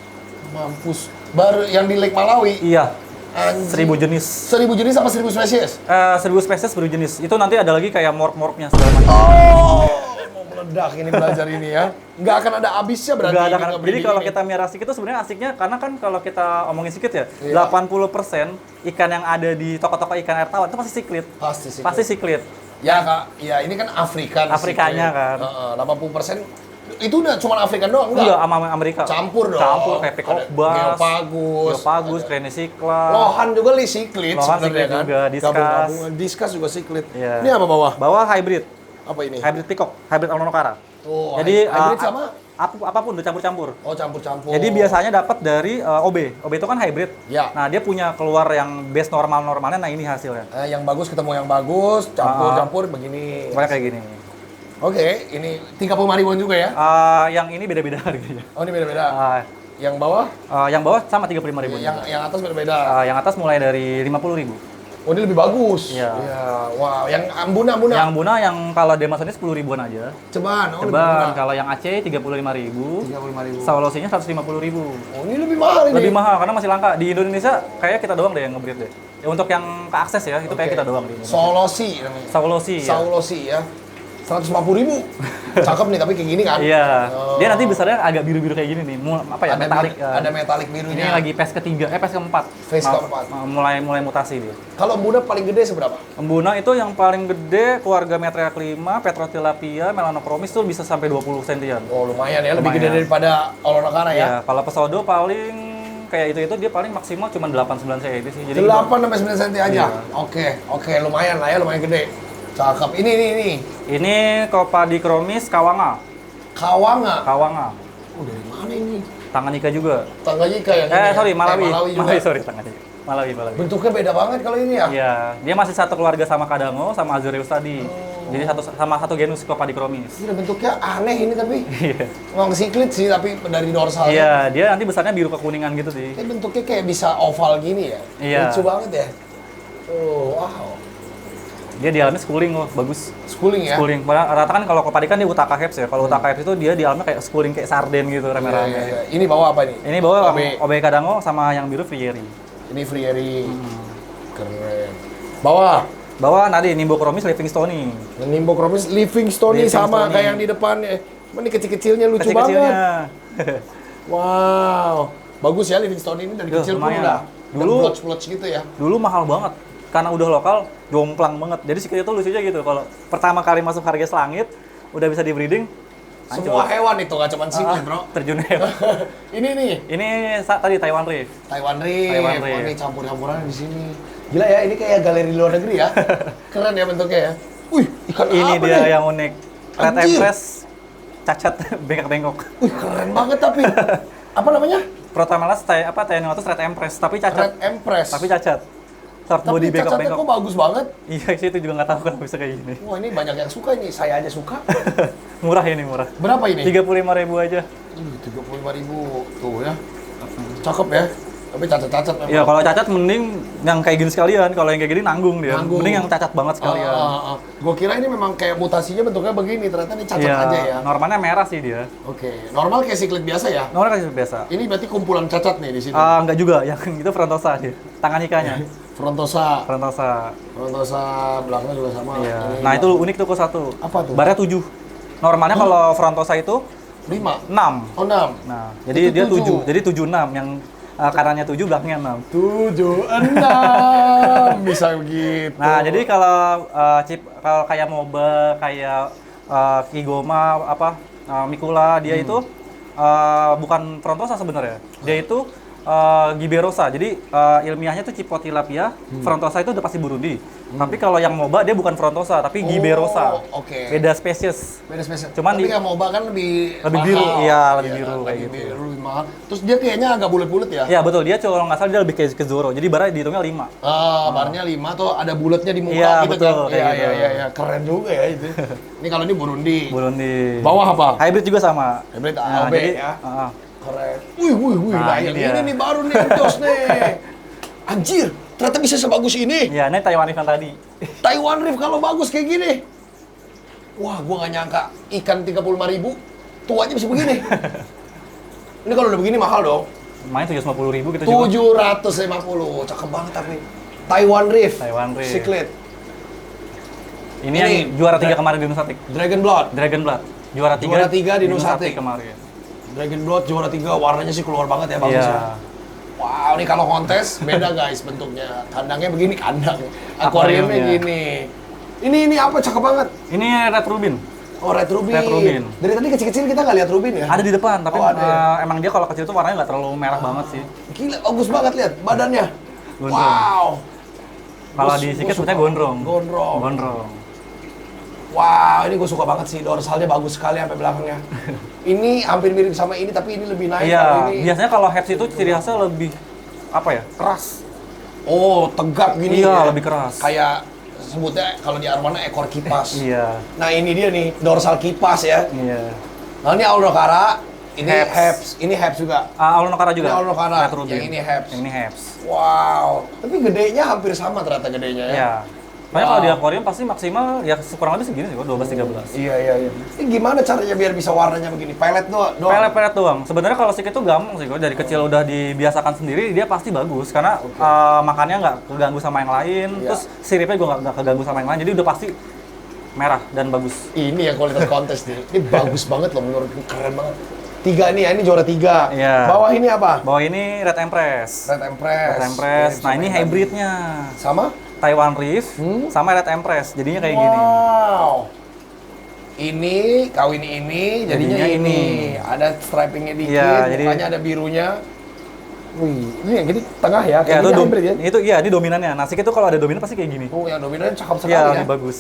Mampus. Baru yang di Lake Malawi. Iya, Anjir. 1000 jenis. 1000 jenis sama 1000 spesies? 1000 spesies, 1000 jenis. Itu nanti ada lagi kayak morph-morphnya segala macam. Oh, mau meledak ini belajar ini ya. Nggak akan ada habisnya berarti. Nggak ada ini kan. nge-breeding Jadi kalau ini. kita miara sikit itu sebenarnya asiknya karena kan kalau kita omongin sikit ya, Iya. 80% ikan yang ada di toko-toko ikan air tawar itu pasti siklit. Pasti sih. Pasti siklit. Ya Kak, ya ini kan Afrikan. Afrikanya kan. 80% itu udah cuma Afrikan doang enggak? Enggak sama Amerika. Campur dong. Campur kayak Ada peacock bass, Geopagus. Geopagus, Crenicycla. Lohan juga li siklit Lohan sebenarnya siklit kan. juga, Discus. Gabung-gabungan. Discus juga siklit. Iya. Ini apa bawah? Bawah hybrid. Apa ini? Hybrid peacock, hybrid Aulonokara. Oh, Jadi hybrid sama? apapun udah campur-campur. Oh, campur-campur. Jadi biasanya dapat dari OB. OB itu kan hybrid. Ya. Nah, dia punya keluar yang base normal-normalnya, nah ini hasilnya. Yang bagus ketemu yang bagus, campur-campur begini. Pokoknya kayak gini. Oke, ini 35 ribuan juga ya? Yang ini beda-beda harganya. Oh, ini beda-beda. Ah, Yang bawah? yang bawah sama 35.000. Yang atas beda-beda. Yang atas mulai dari 50.000. Oh, ini lebih bagus. Iya. Iya. Wow, yang Ambuna. Yang Buna yang kalau Demason ini 10 ribuan aja. Ceban. Oh, lebih Ceban, murah. kalau yang AC 35.000. 35.000. Saulosinya 150.000. Oh, ini lebih mahal ini. Lebih mahal karena masih langka. Di Indonesia kayaknya kita doang deh yang nge-breed deh. Ya, untuk yang ke akses ya, itu kayak kita doang di Indonesia. Saulosi namanya. Saulosi. Ya. Saulosi ya. 150.000. Cakep nih, tapi kayak gini kan? Iya. Oh. Dia nanti besarnya agak biru-biru kayak gini nih. Apa ya? Metalik. Ada metalik birunya. Ini lagi phase ketiga, phase keempat. Phase keempat. Mulai mutasi dia. Kalau Ambuna paling gede seberapa? Embuna itu yang paling gede keluarga Metrea kelima, Petrotilapia, Melanochromis tuh bisa sampai 20 sentian. Oh, lumayan ya, lebih Lumayan. gede daripada Olorokara ya. Ya, kalau pesodo paling kayak itu dia paling maksimal cuma 8-9 cm sih. Jadi 8 sampai 9 cm aja. Iya. Oke, lumayan lah ya, lumayan gede. Cakep. Ini. ini Copadicromis Kawanga. Kawanga. Kawanga. Oh, dari mana ini? Tanganika juga. Tanganyika yang ini. Sorry, Malawi. Malawi juga. Sorry, Tanganika. Malawi. Bentuknya beda banget kalau ini ya. Iya, dia masih satu keluarga sama Kadango sama Azureus tadi. Jadi satu genus Copadicromis. Ini bentuknya aneh ini tapi. Iya. Memang siklit sih tapi dari dorsal. Iya, dia nanti besarnya biru kekuningan gitu sih. Ini bentuknya kayak bisa oval gini ya. Iya. Lucu banget ya. Oh, wow. Dia di alamnya schooling loh, bagus. Schooling ya. Schooling. Padahal rata kan kalau Kopadi kan dia Utaka Heps ya. Kalau Utaka Heps itu dia di alamnya kayak schooling kayak sarden gitu rame-rame. Iya. Ini bawa apa nih? Ini bawa OB. OB Kadango sama yang biru Frieri. Ini Frieri. Keren. Bawa. Bawa nanti Nimbochromis Livingstone. Nimbochromis Livingstone sama kayak yang di depan. Ini kecil-kecilnya lucu banget. Wow. Bagus ya Livingstone ini dari kecil pun lumayan. udah Dulu- blotch-blotch gitu ya. Dulu mahal banget. Karena udah lokal, jomplang banget. Jadi si itu lucunya gitu. Kalau pertama kali masuk harga selangit, udah bisa di breeding, Semua hewan itu nggak cuma singlet, bro. terjun Ini nih, Ini tadi Taiwan Reef. Taiwan Reef. Taiwan Oh, Reef. ini campur-campuran di sini. Gila ya, ini kayak galeri luar negeri ya. Keren ya bentuknya ya. Wih, ikan Ini apa dia nih? yang unik. Red Anjir. Empress, cacat, bengkak-bengkok. Wih, keren banget tapi. Apa namanya? Protamelas Taenilotus Red Empress, tapi cacat. Red Empress. Tapi cacat. Short Tapi body cacatnya bengkok-bengkok. kok bagus banget. Iya sih, itu juga nggak tahu kenapa bisa kayak gini. Wah, ini banyak yang suka ini. Saya aja suka. Murah ini, murah. Berapa ini? 35.000 aja. 35.000 tuh ya. Cakep ya. Tapi cacat-cacat memang. Ya kalau cacat mending yang kayak gini sekalian. Kalau yang kayak gini nanggung dia. Nanggung. Mending yang cacat banget sekalian. Gue kira ini memang kayak mutasinya bentuknya begini, ternyata ini cacat Iya, aja ya. normalnya merah sih dia. Oke, normal kayak siklet biasa ya. Normalnya kayak biasa. Ini berarti kumpulan cacat nih di sini. Enggak juga, yang itu frontosa dia. Tangan ikanya. Frontosa, Frontosa. frontosa belakangnya juga sama. Iya. Ini Nah, itu unik tuh kok satu. Apa tuh? Barnya 7. Normalnya kalau frontosa itu 5. 6. Oh, 6. Nah, jadi Itu dia 7. 7. Jadi 76 yang kanannya 7, belakangnya 6. 7, 6. Bisa begitu. Nah, jadi kalau kalau kayak MOBA, kayak Kigoma Mikula, dia itu bukan frontosa sebenarnya. Dia itu Giberosa. Jadi ilmiahnya itu Cipotilapia. Frontosa itu udah pasti Burundi. Tapi kalau yang MOBA dia bukan frontosa, tapi Giberosa. Oke. Beda spesies. Beda spesies. Cuman Tapi di- yang MOBA kan lebih Lebih mahal. biru, iya, lebih biru kayak lebih gitu. biru, lebih mahal. Terus dia kayaknya agak bulat-bulat ya? Ya betul, dia kalau nggak salah dia lebih kayak ke Zoro. Jadi baranya dihitungnya 5. Barnya 5 tuh ada bulatnya di muka Iya, gitu betul, kan. kayak Iya, gitu. iya. Keren juga ya itu. Ini kalau ini Burundi. Burundi. Bawah apa? Hybrid juga sama. Hybrid Nah, AOB jadi, ya. ah, Keren. Wih. Nah, Nah, ini yang dia. ini nih baru nih Anjos nih. Anjir, ternyata bisa sebagus ini. ya ini Taiwan Reef yang tadi. Taiwan Reef kalau bagus kayak gini. Wah, gua nggak nyangka ikan 35.000 tuanya bisa begini. Ini kalau udah begini mahal dong. Main 750.000 gitu juga. 750, cakep banget tapi. Taiwan Reef. Taiwan Reef. Siklet. Ini Ini, yang juara 3 kemarin di Nusatik. Dragon Blood. Dragon Blood. Juara 3 Juara tiga di Nusatik. kemarin. Dragon Blood juara 3, warnanya sih keluar banget ya, bagus Iya. ya. Wow, ini kalau kontes beda guys bentuknya. Kandangnya begini, kandang. Akuariumnya Akuariumnya. gini. Ini apa cakep banget. Ini Red Rubin. Oh, Red Rubin. Red Rubin. Dari tadi kecil-kecil kita nggak lihat Rubin ya? Ada di depan, tapi Oh, ada ya? emang dia kalau kecil tuh warnanya nggak terlalu merah banget sih. Gila, bagus banget lihat badannya. Gondrong. Wow. Kalau Gua di su- sikit gua sebenarnya suka. gondrong. Gondrong. Gondrong. Wow, ini gue suka banget sih, dorsalnya bagus sekali sampai belakangnya. Ini hampir mirip sama ini, tapi ini lebih naik. Iya, kalau ini biasanya kalau Heps itu ciri khasnya lebih apa ya? Keras. Oh, tegap gini Iya, ya. lebih keras. Kayak sebutnya kalau di arwana ekor kipas. Iya. Nah, ini dia nih, dorsal kipas ya. Iya. Nah, ini Aulokara. Ini Habs. Ini Habs juga. Alonokara juga. Ini Alonokara. Red Rubin. Yang ini Habs. Yang ini Habs. Wow. Tapi gedenya hampir sama ternyata gedenya ya. Iya. Makanya kalau di akuarium pasti maksimal ya kurang lebih segini sih, 12-13. Iya. Ini gimana caranya biar bisa warnanya begini? Pelet doang? Pelet doang. Sebenarnya kalau stick itu gampang sih, kok dari kecil udah dibiasakan sendiri dia pasti bagus karena makannya nggak keganggu sama yang lain, terus siripnya juga nggak keganggu sama yang lain, jadi udah pasti merah dan bagus. Ini yang kualitas kontes nih. Ini bagus banget loh menurutku, keren banget. 3 nih, ini juara 3. Iya. Bawah ini apa? Bawah ini Red Empress. Red Empress. Nah ini hybridnya. Sama? Taiwan Reef sama Red Empress. Jadinya kayak gini. Wow. Ini kawin ini, jadinya ini. Ada stripingnya dikit, Iya, jadi mukanya ada birunya. Wih, ini yang gini tengah ya? Ya, Kayak itu, gini hybrid ya? itu iya, ini dominannya. Nasik itu kalau ada dominan pasti kayak gini. Oh, yang dominan cakep sekali Iya, ya? lebih bagus.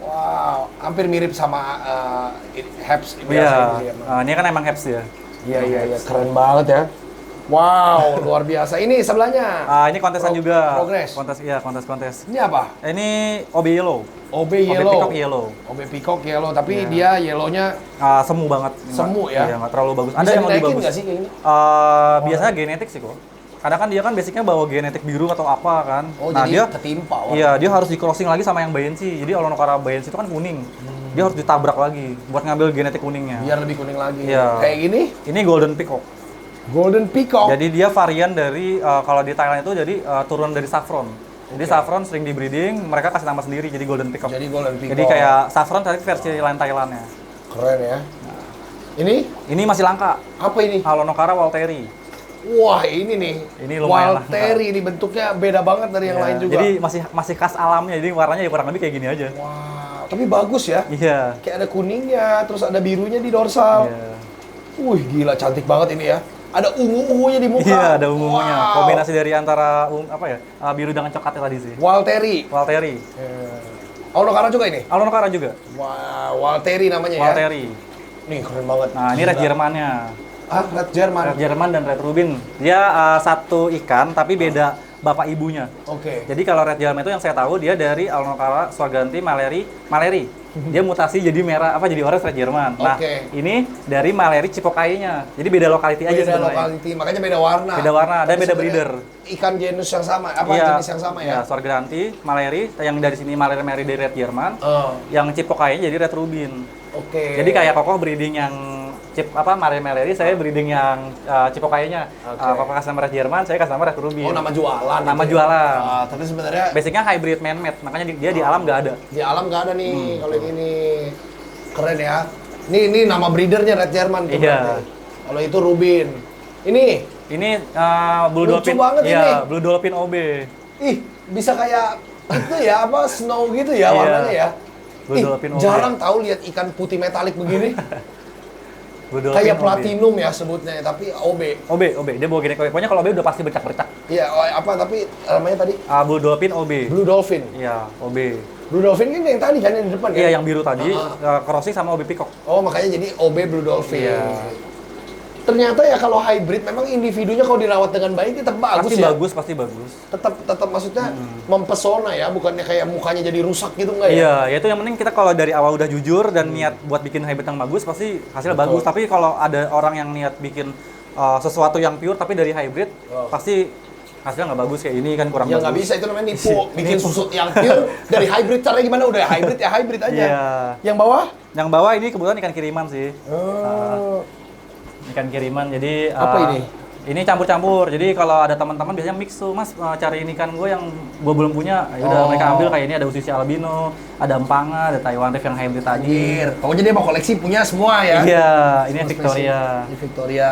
Wow, hampir mirip sama Habs biasa Iya, gitu ya. ini kan emang Habs ya. Iya, keren banget ya. Wow, luar biasa. Ini sebelahnya. Ini kontesan juga. Progress. Kontes. Ini apa? Ini OB Yellow. OB Yellow. Peacock Yellow. OB Peacock Yellow, tapi dia yellownya Semu banget. Semu ya? Iya, nggak terlalu bagus. bisa Ada yang lebih dinaikin bagus. nggak sih kayak gini? Biasanya genetik sih kok. Kadang kan dia kan basicnya bawa genetik biru atau apa kan. Oh, nah jadi dia ketimpa. Wah. Iya, dia harus di crossing lagi sama yang Bayensi. Jadi Alonokara Bayensi itu kan kuning. Dia harus ditabrak lagi buat ngambil genetik kuningnya. Biar lebih kuning lagi. Iya. Kayak gini? Ini Golden Peacock. Golden Peacock. Jadi dia varian dari kalau di Thailand itu jadi turun dari saffron. Jadi saffron sering di breeding, mereka kasih nama sendiri jadi Golden Peacock. Jadi Golden Peacock. Jadi kayak saffron tapi versi lain Thailandnya. Keren ya. Ini? Ini masih langka. Apa ini? Alonokara Walteri. Wah, ini nih. Ini lumayan Walteri ini bentuknya beda banget dari yang Ya, lain juga. jadi masih khas alamnya, jadi warnanya ya kurang lebih kayak gini aja. Wah, tapi bagus ya. Iya. Kayak ada kuningnya, terus ada birunya di dorsal. Iya. Wih, gila cantik banget ini ya. Ada ungu-ungunya di muka. Iya, ada ungu-ungunya. Wow. Kombinasi dari antara biru dengan coklatnya tadi sih. Walteri. Walteri. Alonokara juga ini? Alonokara juga. Wah, Walteri namanya ya. Walteri. Nih, keren banget. Nah, ini Gila. red Jermannya. Red Jerman. Red Jerman dan red Rubin. Dia satu ikan tapi beda bapak ibunya. Oke. Jadi kalau red Jerman itu yang saya tahu dia dari Alonokara Swaganti Maleri. Dia mutasi jadi merah jadi orange red Jerman. Nah, Oke. ini dari Maleri Cipokainya. Jadi beda lokality aja Beda sebenarnya. lokality, makanya beda warna. Beda warna dan Tapi beda sebenarnya breeder. Ikan genus yang sama, jenis yang sama ya? Iya, Swaganti Maleri yang dari sini Maleri dari red Jerman. Oh, Yang Cipokainya jadi red Rubin. oke. Jadi kayak Kokoh breeding yang Maleri, saya breeding yang Cipokainya. Oke. Kokoh kasih nama red Jerman, saya kasih nama red Rubin. Oh, nama jualan. Nama itu ya? jualan. Tapi sebenarnya Basicnya hybrid man-made, makanya dia di alam nggak ada. di alam nggak ada nih kalau yang ini. Keren ya. Ini nama breedernya red Jerman tuh. Iya. berarti. Kalau itu Rubin. Ini Blue Lucu Dolphin. banget Iya, ini. Blue Dolphin OB. Ih, bisa kayak itu ya, snow gitu ya Iya. warnanya ya. Blue Dolphin OB. Jarang tahu lihat ikan putih metalik begini. Blue Dolphin Kayak OB. platinum ya sebutnya, tapi OB. OB. Dia bawa gini. Pokoknya kalau OB udah pasti bercak-bercak. Iya, tapi namanya tadi Blue Dolphin OB. Blue Dolphin. Iya, OB. Blue Dolphin kan yang tadi kan yang di depan kan? Iya, yang biru tadi crossing sama OB Peacock. Oh, makanya jadi OB Blue Dolphin. Iya. Ternyata ya kalau hybrid memang individunya kalau dirawat dengan baik tetap bagus Pasti ya. pasti bagus. Tetap maksudnya mempesona ya, bukannya kayak mukanya jadi rusak gitu enggak ya? Iya, ya itu yang penting kita kalau dari awal udah jujur dan niat buat bikin hybrid yang bagus pasti hasilnya bagus. Tapi kalau ada orang yang niat bikin sesuatu yang pure tapi dari hybrid pasti hasilnya nggak bagus kayak ini kan kurang Ya bagus. nggak bisa, itu namanya nipu. Bikin susu yang pure dari hybrid, caranya gimana? Udah hybrid ya hybrid aja. Iya. Yang bawah? Yang bawah ini kebetulan ikan kiriman sih. Oh. Ikan kiriman. Jadi Apa ini? Ini campur-campur. Jadi kalau ada teman-teman biasanya mix tuh, Mas cariin ikan gue yang gue belum punya. Ya udah mereka ambil kayak ini ada Usisi albino, ada empanga, ada Taiwan Reef yang hybrid tadi. Anjir. Pokoknya dia mau koleksi punya semua ya. Iya, ini yang Semua Victoria. spesies. Ini Victoria.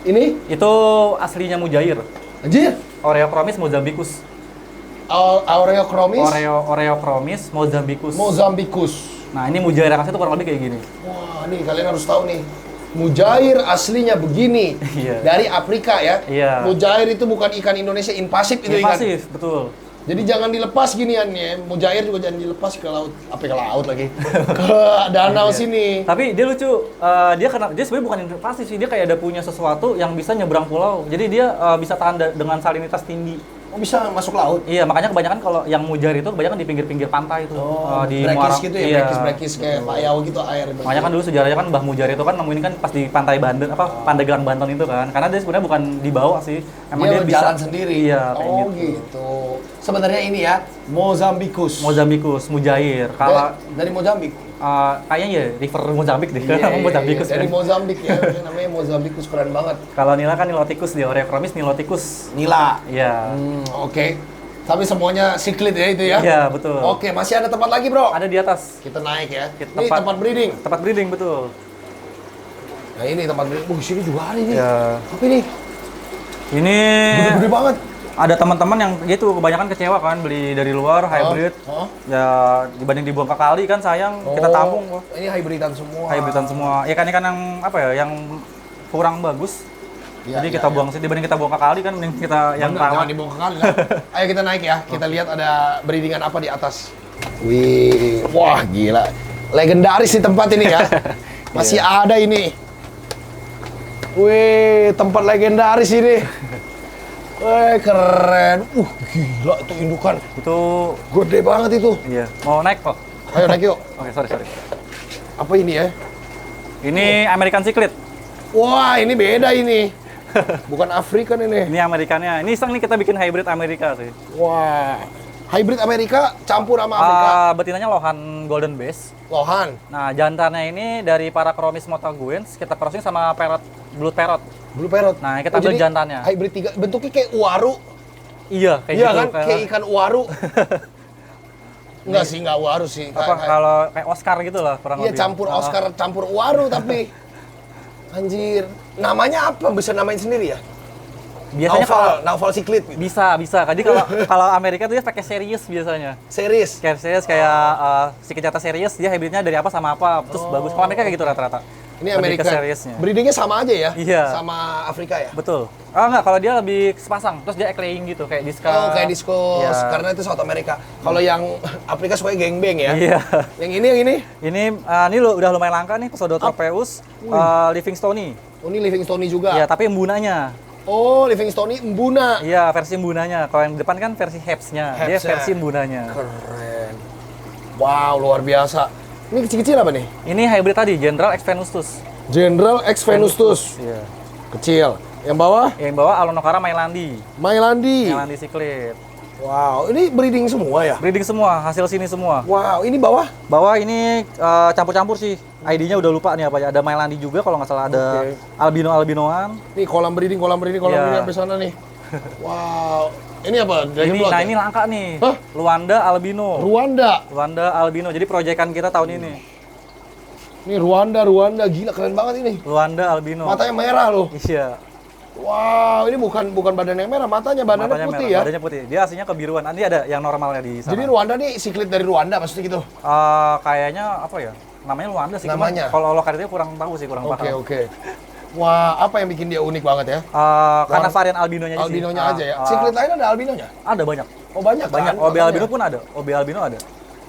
Ini? Itu aslinya Mujair. Anjir. Oreochromis mozambicus. Aureochromis. Oreochromis mozambicus. Mozambicus. Nah, ini Mujair yang asli itu kurang lebih kayak gini. Wah, nih kalian harus tahu nih. Mujair aslinya begini. Iya. Dari Afrika ya. Iya. Mujair itu bukan ikan Indonesia, invasif itu ikan. Invasif, betul. Jadi jangan dilepas ginian ya. Mujair juga jangan dilepas ke laut. Apa ke laut lagi? Ke danau sini. Tapi dia lucu, dia sebenarnya bukan invasif sih, dia kayak ada punya sesuatu yang bisa nyebrang pulau. Jadi dia bisa tahan dengan salinitas tinggi. Oh, bisa masuk laut? Iya, makanya kebanyakan kalau yang mujar itu kebanyakan di pinggir-pinggir pantai itu. Di Brekis gitu ya, iya. brekis kayak Pak Yao gitu air. Makanya kan dulu sejarahnya kan Mbah Mujar itu kan nemuin kan pas di pantai Banten Pandeglang Banten itu kan. Karena dia sebenarnya bukan dibawa sih. Emang dia bisa jalan sendiri. Iya, kayak gitu. Sebenarnya ini ya, Mozambicus. Mozambicus, Mujair. Kalau dari Mozambik. kayaknya ya river Mozambik deh. Mozambicus Dari kan. Mozambik ya, namanya Mozambicus, keren banget. Kalau Nila kan Niloticus dia, Oreochromis Niloticus. Nila. Iya. Oke. Tapi semuanya siklit ya itu ya? Iya, betul. Oke, masih ada tempat lagi, Bro? Ada di atas. Kita naik ya. Ini Tempat- tempat breeding. Tempat breeding betul. Nah, ini tempat breeding. Sini juga ada nih. Ya. Apa ini? Ini Gede-gede banget. ada teman-teman yang gitu kebanyakan kecewa kan beli dari luar hybrid. Oh. Ya dibanding dibuang ke kali kan sayang, kita tampung kok. Ini hybridan semua. Hybridan semua. Ikan-ikan yang apa ya, yang kurang bagus. Ya, Jadi ya, kita ya. buang sih, dibanding kita buang ke kali kan mending kita yang Bener, jangan rawat. dibawa ke kali lah. Ayo kita naik ya. Kita lihat ada breedingan apa di atas. Wih, wah gila. Legendaris di tempat ini ya. Masih ada ini. Wih, tempat legendaris ini. Wih, keren. Gila itu indukan. Itu Gede banget itu. iya. Mau naik kok? Ayo naik yuk. Oke, sorry. Apa ini ya? Ini American Cichlid. Wah, ini beda ini. Bukan African ini. Ini Amerikannya. Ini iseng nih kita bikin hybrid Amerika sih. Wah. Hybrid Amerika campur sama Afrika. Betinanya Lohan Golden Base. Lohan. Nah, jantannya ini dari Parachromis motaguens, kita crossing sama Blood Parrot. Blue Parrot. Nah, kita ambil jadi jantannya. Hybrid 3. Bentuknya kayak uaru. Iya, kayak Iya gitu. kan? Kayak ikan uaru. Enggak sih, enggak uaru sih. apa kalau kayak Oscar gitu lah kurang Iya, lebih. campur Oscar, campur uaru tapi anjir. Namanya apa? Bisa namain sendiri ya? Biasanya kalau Naufal Cichlid. bisa. Jadi kalau Amerika tuh dia pakai series biasanya. Series. Kayak series kayak si kejata series dia hybridnya dari apa sama apa. Terus bagus. Kalau Amerika kayak gitu rata-rata. Ini Lebih Amerika. ke seriesnya. Breedingnya sama aja ya? Iya. Sama Afrika ya? Betul. Enggak, kalau dia lebih sepasang. Terus dia egg-laying gitu kayak discus. Oh, kayak discos. Iya. Karena itu South Amerika. Kalau yang Afrika suka gengbeng ya? Iya. Yang ini? Ini udah lumayan langka nih, Pseudotropeus Livingstoni. Oh, ini Livingstone juga? Iya, tapi embunanya. Oh, Livingstone embuna. Iya, versi embunanya. Kalau yang depan kan versi Hapsnya. Dia Hapsnya. versi embunanya. Keren. Wow, luar biasa. Ini kecil-kecil apa nih? Ini hybrid tadi, General X Venustus. General X Venustus. Iya. Kecil. Yang bawah? Yang bawa Alonokara Mailandi. Mailandi. Mailandi Cichlid. Wow, ini breeding semua ya? Breeding semua, hasil sini semua. Wow, ini bawah? Bawah ini campur-campur sih. ID-nya udah lupa nih apa ya. Ada Mailandi juga kalau nggak salah, ada Oke. albino-albinoan. Nih kolam breeding Iya. breeding sampai sana nih. Wow. Ini apa? Dragon Blood Nah, ya? ini langka nih. Hah? Luanda albino. Rwanda. Luanda albino. Jadi proyekan kita tahun ini. Ini Rwanda. Gila keren banget ini. Luanda albino. Matanya merah loh. Iya. Wow, ini bukan badan yang merah, matanya Matanya putih merah, ya. badannya putih. Dia aslinya kebiruan. Nanti ada yang normalnya di sana. Jadi Rwanda nih siklit dari Rwanda maksudnya gitu. Kayaknya apa ya? Namanya Luanda sih. Cuman Namanya? kalau lokalitasnya kurang tahu sih, kurang Oke, paham. oke. Wah, apa yang bikin dia unik banget ya? Karena varian albinonya aja sih. Albinonya aja ya. Siklit lain ada albinonya? Ada banyak. Oh, banyak Banyak. kan? OB Makanya. albino pun ada. OB albino ada.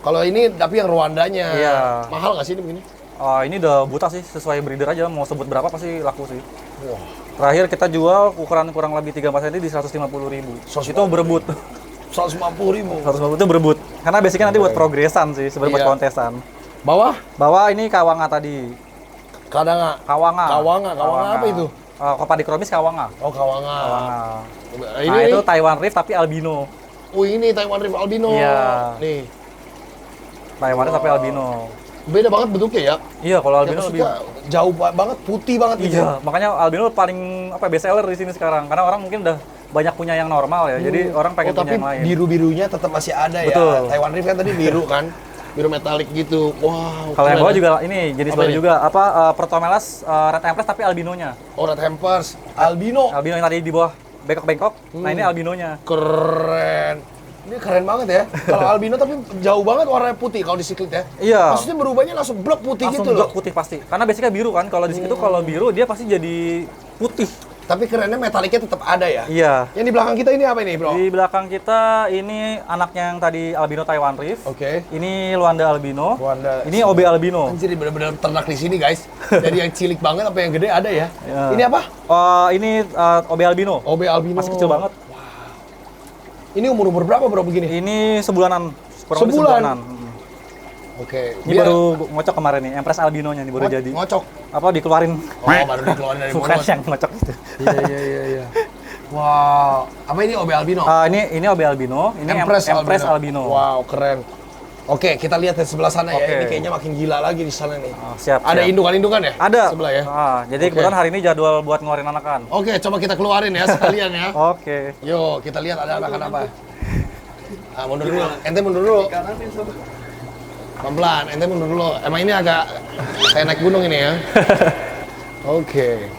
Kalau ini tapi yang Rwandanya. Iya. Mahal nggak sih ini begini? Ini udah buta sih, sesuai breeder aja. Mau sebut berapa pasti laku sih. Wah. Terakhir kita jual ukuran kurang lebih 3-4 cm di 150.000. Itu berebut. 150.000. 150 itu berebut. Karena basicnya nanti buat progresan sih, sebenarnya buat Iya. kontesan. Bawah? Bawah ini kawanga tadi. Kadang Kawanga. Kawanga apa itu? Copadicromis kawanga. Oh, kawanga. Nah, Ini itu Taiwan Reef tapi albino. Oh, ini Taiwan Reef albino. Iya. Nih. Taiwan Reef tapi albino. Beda banget bentuknya ya. Iya, kalau Ya, albino lebih. maksudnya jauh banget, putih banget gitu. Iya, makanya albino paling best seller di sini sekarang. Karena orang mungkin udah banyak punya yang normal ya. Jadi orang pengen tapi punya yang lain. biru-birunya tetap masih ada Betul. ya. Taiwan Reef kan tadi biru kan. Biru metalik gitu. Wow. Kalau yang keren bawah ya. juga ini jenis Apa baru ini? juga Protomelas Red Empress tapi albinonya. Oh, Red Hampers. Albino. Albino yang tadi di bawah bengkok-bengkok. Nah, ini albinonya. Keren. Ini keren banget ya. Kalau albino tapi jauh banget warnanya putih kalau di siklit ya. Iya. Maksudnya berubahnya langsung blok putih Langsung gitu loh. blok putih pasti. Karena basicnya biru kan. Kalau di situ kalau biru dia pasti jadi putih. Tapi kerennya metaliknya tetap ada ya. Iya. Yang di belakang kita ini apa ini, Bro? Di belakang kita ini anaknya yang tadi albino Taiwan Reef. Oke. Ini Luanda albino. Luanda. Ini OB albino. Anjir, benar-benar ternak di sini, guys. Dari yang cilik banget sampai yang gede ada ya. Ya. Ini apa? Ini OB albino. OB albino. Masih kecil banget. Ini umur berapa bro begini? Ini sebulanan, kurang lebih Sebulan? sebulanan. Oke. Ini baru ngocok kemarin nih, Empress albinonya nih baru jadi. Ngocok. Apa dikeluarin? Oh, baru dikeluarin dari Bukan mulut. yang ngocok itu. Iya. Wow. Apa ini OB albino? Ini OB albino, ini Empress albino. Wow, keren. Oke, kita lihat di sebelah sana ya. Oke. Ini kayaknya makin gila lagi di sana nih. Siap. Ada siap. indukan-indukan ya? Ada. Sebelah ya? Jadi kebetulan hari ini jadwal buat ngeluarin anakan. Oke, coba kita keluarin ya sekalian ya. Oke. Yuk, kita lihat ada anakan apa. Mundur dulu. Ente mundur dulu. Pelan-pelan, ente mundur dulu. Emang ini agak kayak naik gunung ini ya. Oke.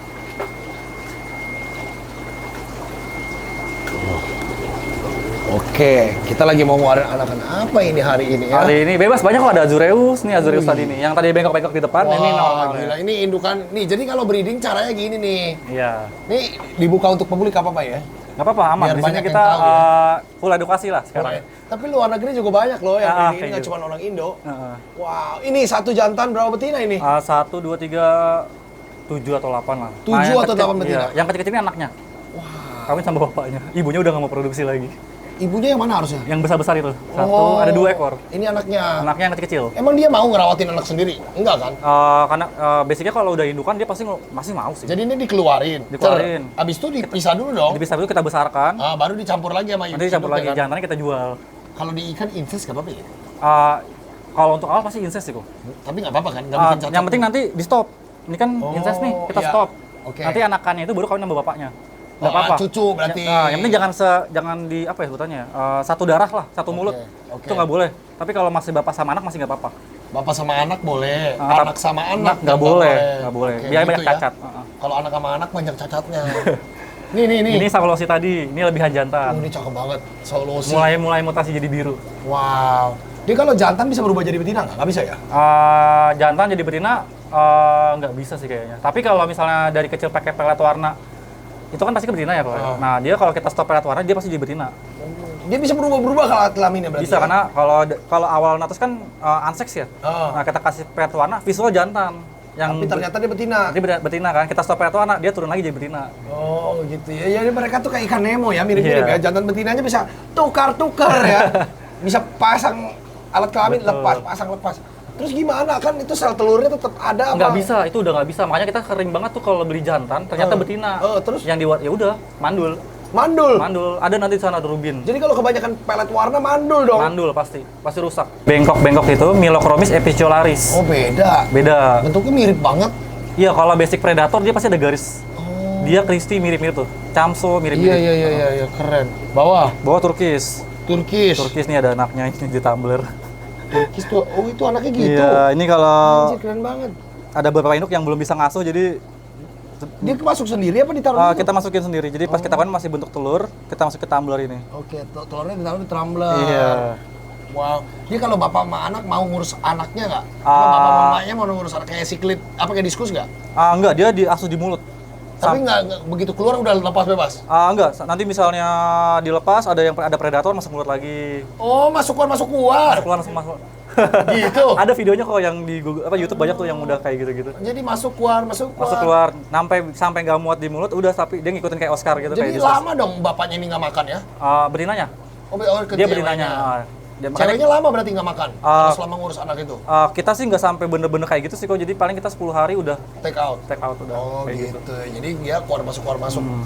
Oke, kita lagi mau ngeluarin anakan apa ini hari ini ya? Hari ini bebas banyak kok, ada Azureus nih, Azureus tadi nih. Yang tadi bengkok-bengkok di depan, ini normal. Gila, ini indukan. Nih, jadi kalau breeding caranya gini nih. Iya. Nih dibuka untuk publik apa ya? Nggak apa-apa, aman. Biar Di sini banyak kita yang tahu ya. full edukasi lah sekarang. Oke. Tapi luar negeri juga banyak loh yang ini kayak nggak gitu. cuma orang Indo. Heeh. Wow, ini satu jantan berapa betina ini? 1, 2, 3, 7 atau 8 lah. 7 yang atau kecil- 8 betina? Iya. Yang kecil-kecil ini anaknya. Wah, Kawin sama bapaknya. Ibunya udah nggak mau produksi lagi. ibunya yang mana harusnya? Yang besar-besar itu. Oh, Ada 2 ekor. Ini anaknya. Anaknya yang kecil-kecil. Emang dia mau ngerawatin anak sendiri? Enggak kan? Karena basicnya kalau udah indukan dia pasti masih mau sih. Jadi ini dikeluarin. Dikeluarin. Abis itu dipisah dulu dong. Dipisah dulu kita besarkan. Baru dicampur lagi sama Nanti dicampur lagi, induknya kan? jantannya kita jual. Kalau di ikan invest nggak apa-apa ya? Kalau untuk awal pasti incest sih kok. Tapi nggak apa-apa kan? Nggak bikin cacat. Yang penting nanti di stop. Ini kan Oh, incest nih, kita iya. stop. Oke. Nanti anakannya itu baru kawin sama bapaknya. Nggak Oh, apa-apa. cucu berarti. Yang penting jangan di apa ya sebutannya? Satu darah lah, satu mulut. oke. Itu nggak boleh. Tapi kalau masih bapak sama anak masih nggak apa-apa. Bapak sama anak boleh, Ah, anak sama anak nggak boleh, nggak boleh. Oke, Biar gitu banyak ya. cacat. Kalau anak sama anak banyak cacatnya. nih. Ini Saulosi tadi, ini lebihan jantan. Ini cakep banget, solusi. Mulai mutasi jadi biru. Wow. Dia kalau jantan bisa berubah jadi betina nggak? Nggak bisa ya? Jantan jadi betina nggak bisa sih kayaknya. Tapi kalau misalnya dari kecil pakai pelet warna, itu kan pasti ke betina ya Pak. Nah dia kalau kita stop pelet warna dia pasti jadi betina. Dia bisa berubah kalau kelaminnya berarti. Bisa ya? karena kalau awal natus kan unsex ya. Nah kita kasih pelet warna visual jantan. Tapi ternyata dia betina. Nanti betina kan, kita stop pelet warna dia turun lagi jadi betina. Oh gitu ya. Jadi mereka tuh kayak ikan Nemo ya, mirip-mirip Iya. ya. Jantan betinanya bisa tukar-tukar ya. Bisa pasang alat kelamin, Betul. lepas, pasang lepas. Terus gimana kan itu sel telurnya tetap ada apa? Nggak bisa, itu udah nggak bisa. Makanya kita sering banget tuh kalau beli jantan ternyata betina. Terus? Yang dibuat ya udah mandul. Mandul. Ada nanti di sana ada rubin. Jadi kalau kebanyakan pelet warna mandul dong. Mandul pasti rusak. Bengkok itu Milochromis epicularis. Oh beda. Beda. Bentuknya mirip banget. Iya, kalau basic predator dia pasti ada garis. Dia Christie mirip-mirip tuh. Camso mirip-mirip. Iya, keren. Bawah, Bawah Turkis. Turkis. Turkis nih ada anaknya ini di tumbler. Turkis tuh, oh itu anaknya gitu. Iya, ini kalau Anjir, keren banget. ada beberapa induk yang belum bisa ngasuh jadi Dia masuk sendiri apa ditaruh dulu? kita masukin sendiri. Jadi pas kita kan masih bentuk telur, kita masuk ke tumbler ini. Oke, telurnya ditaruh di tumbler. Iya. Wow. Dia kalau bapak sama anak mau ngurus anaknya nggak? Kalau bapak mamanya mau ngurus anak kayak siklit, apa kayak diskus nggak? Enggak, dia diasuh di mulut. Tapi nggak begitu keluar udah lepas bebas. Enggak, nanti misalnya dilepas ada predator masuk mulut lagi. Oh, masuk keluar. Keluar masuk. Gitu. Ada videonya kok yang di Google, YouTube banyak tuh yang udah kayak gitu-gitu. Jadi masuk keluar. Masuk keluar sampai nggak muat di mulut udah tapi dia ngikutin kayak Oscar gitu. Jadi kayak lama dong bapaknya ini nggak makan ya? Betinanya. Oh, ke Dia ceweknya. betinanya. Ceweknya lama berarti nggak makan kalau selama ngurus anak itu? Kita sih nggak sampai bener-bener kayak gitu sih kok. Jadi paling kita 10 hari udah Take out. udah. Oh kayak gitu. Jadi dia keluar masuk.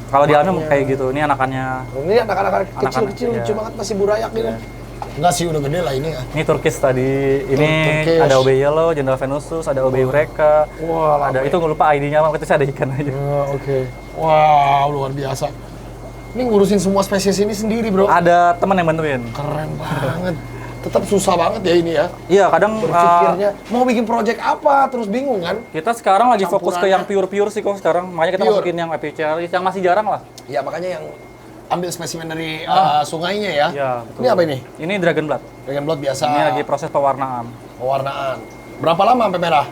Kalau di alamnya kayak gitu. Ini anakannya. Ini anak-anak kecil-kecil iya. lucu banget masih burayak gitu. Enggak sih udah gede lah ini ya. Ini Turkis tadi. Ini Turkish. ada OB yellow, General Venusus, ada OB eureka. Wah, Ada itu nggak lupa ID-nya, waktu itu sih ada ikan aja. Oke. Wow, luar biasa. Ini ngurusin semua spesies ini sendiri, Bro. Ada teman yang bantuin. Keren banget. Tetap susah banget ya ini ya. Iya, kadang Berpikirnya mau bikin project apa terus bingung kan? kita sekarang lagi fokus ke yang pure sih kok sekarang. Makanya kita Pure. masukin yang epicularis yang masih jarang lah. Ya makanya yang ambil spesimen dari sungainya ya. Iya, betul. Ini apa ini? Ini Dragon Blood. Dragon blood biasa. Ini lagi proses pewarnaan. Pewarnaan. Berapa lama sampai merah?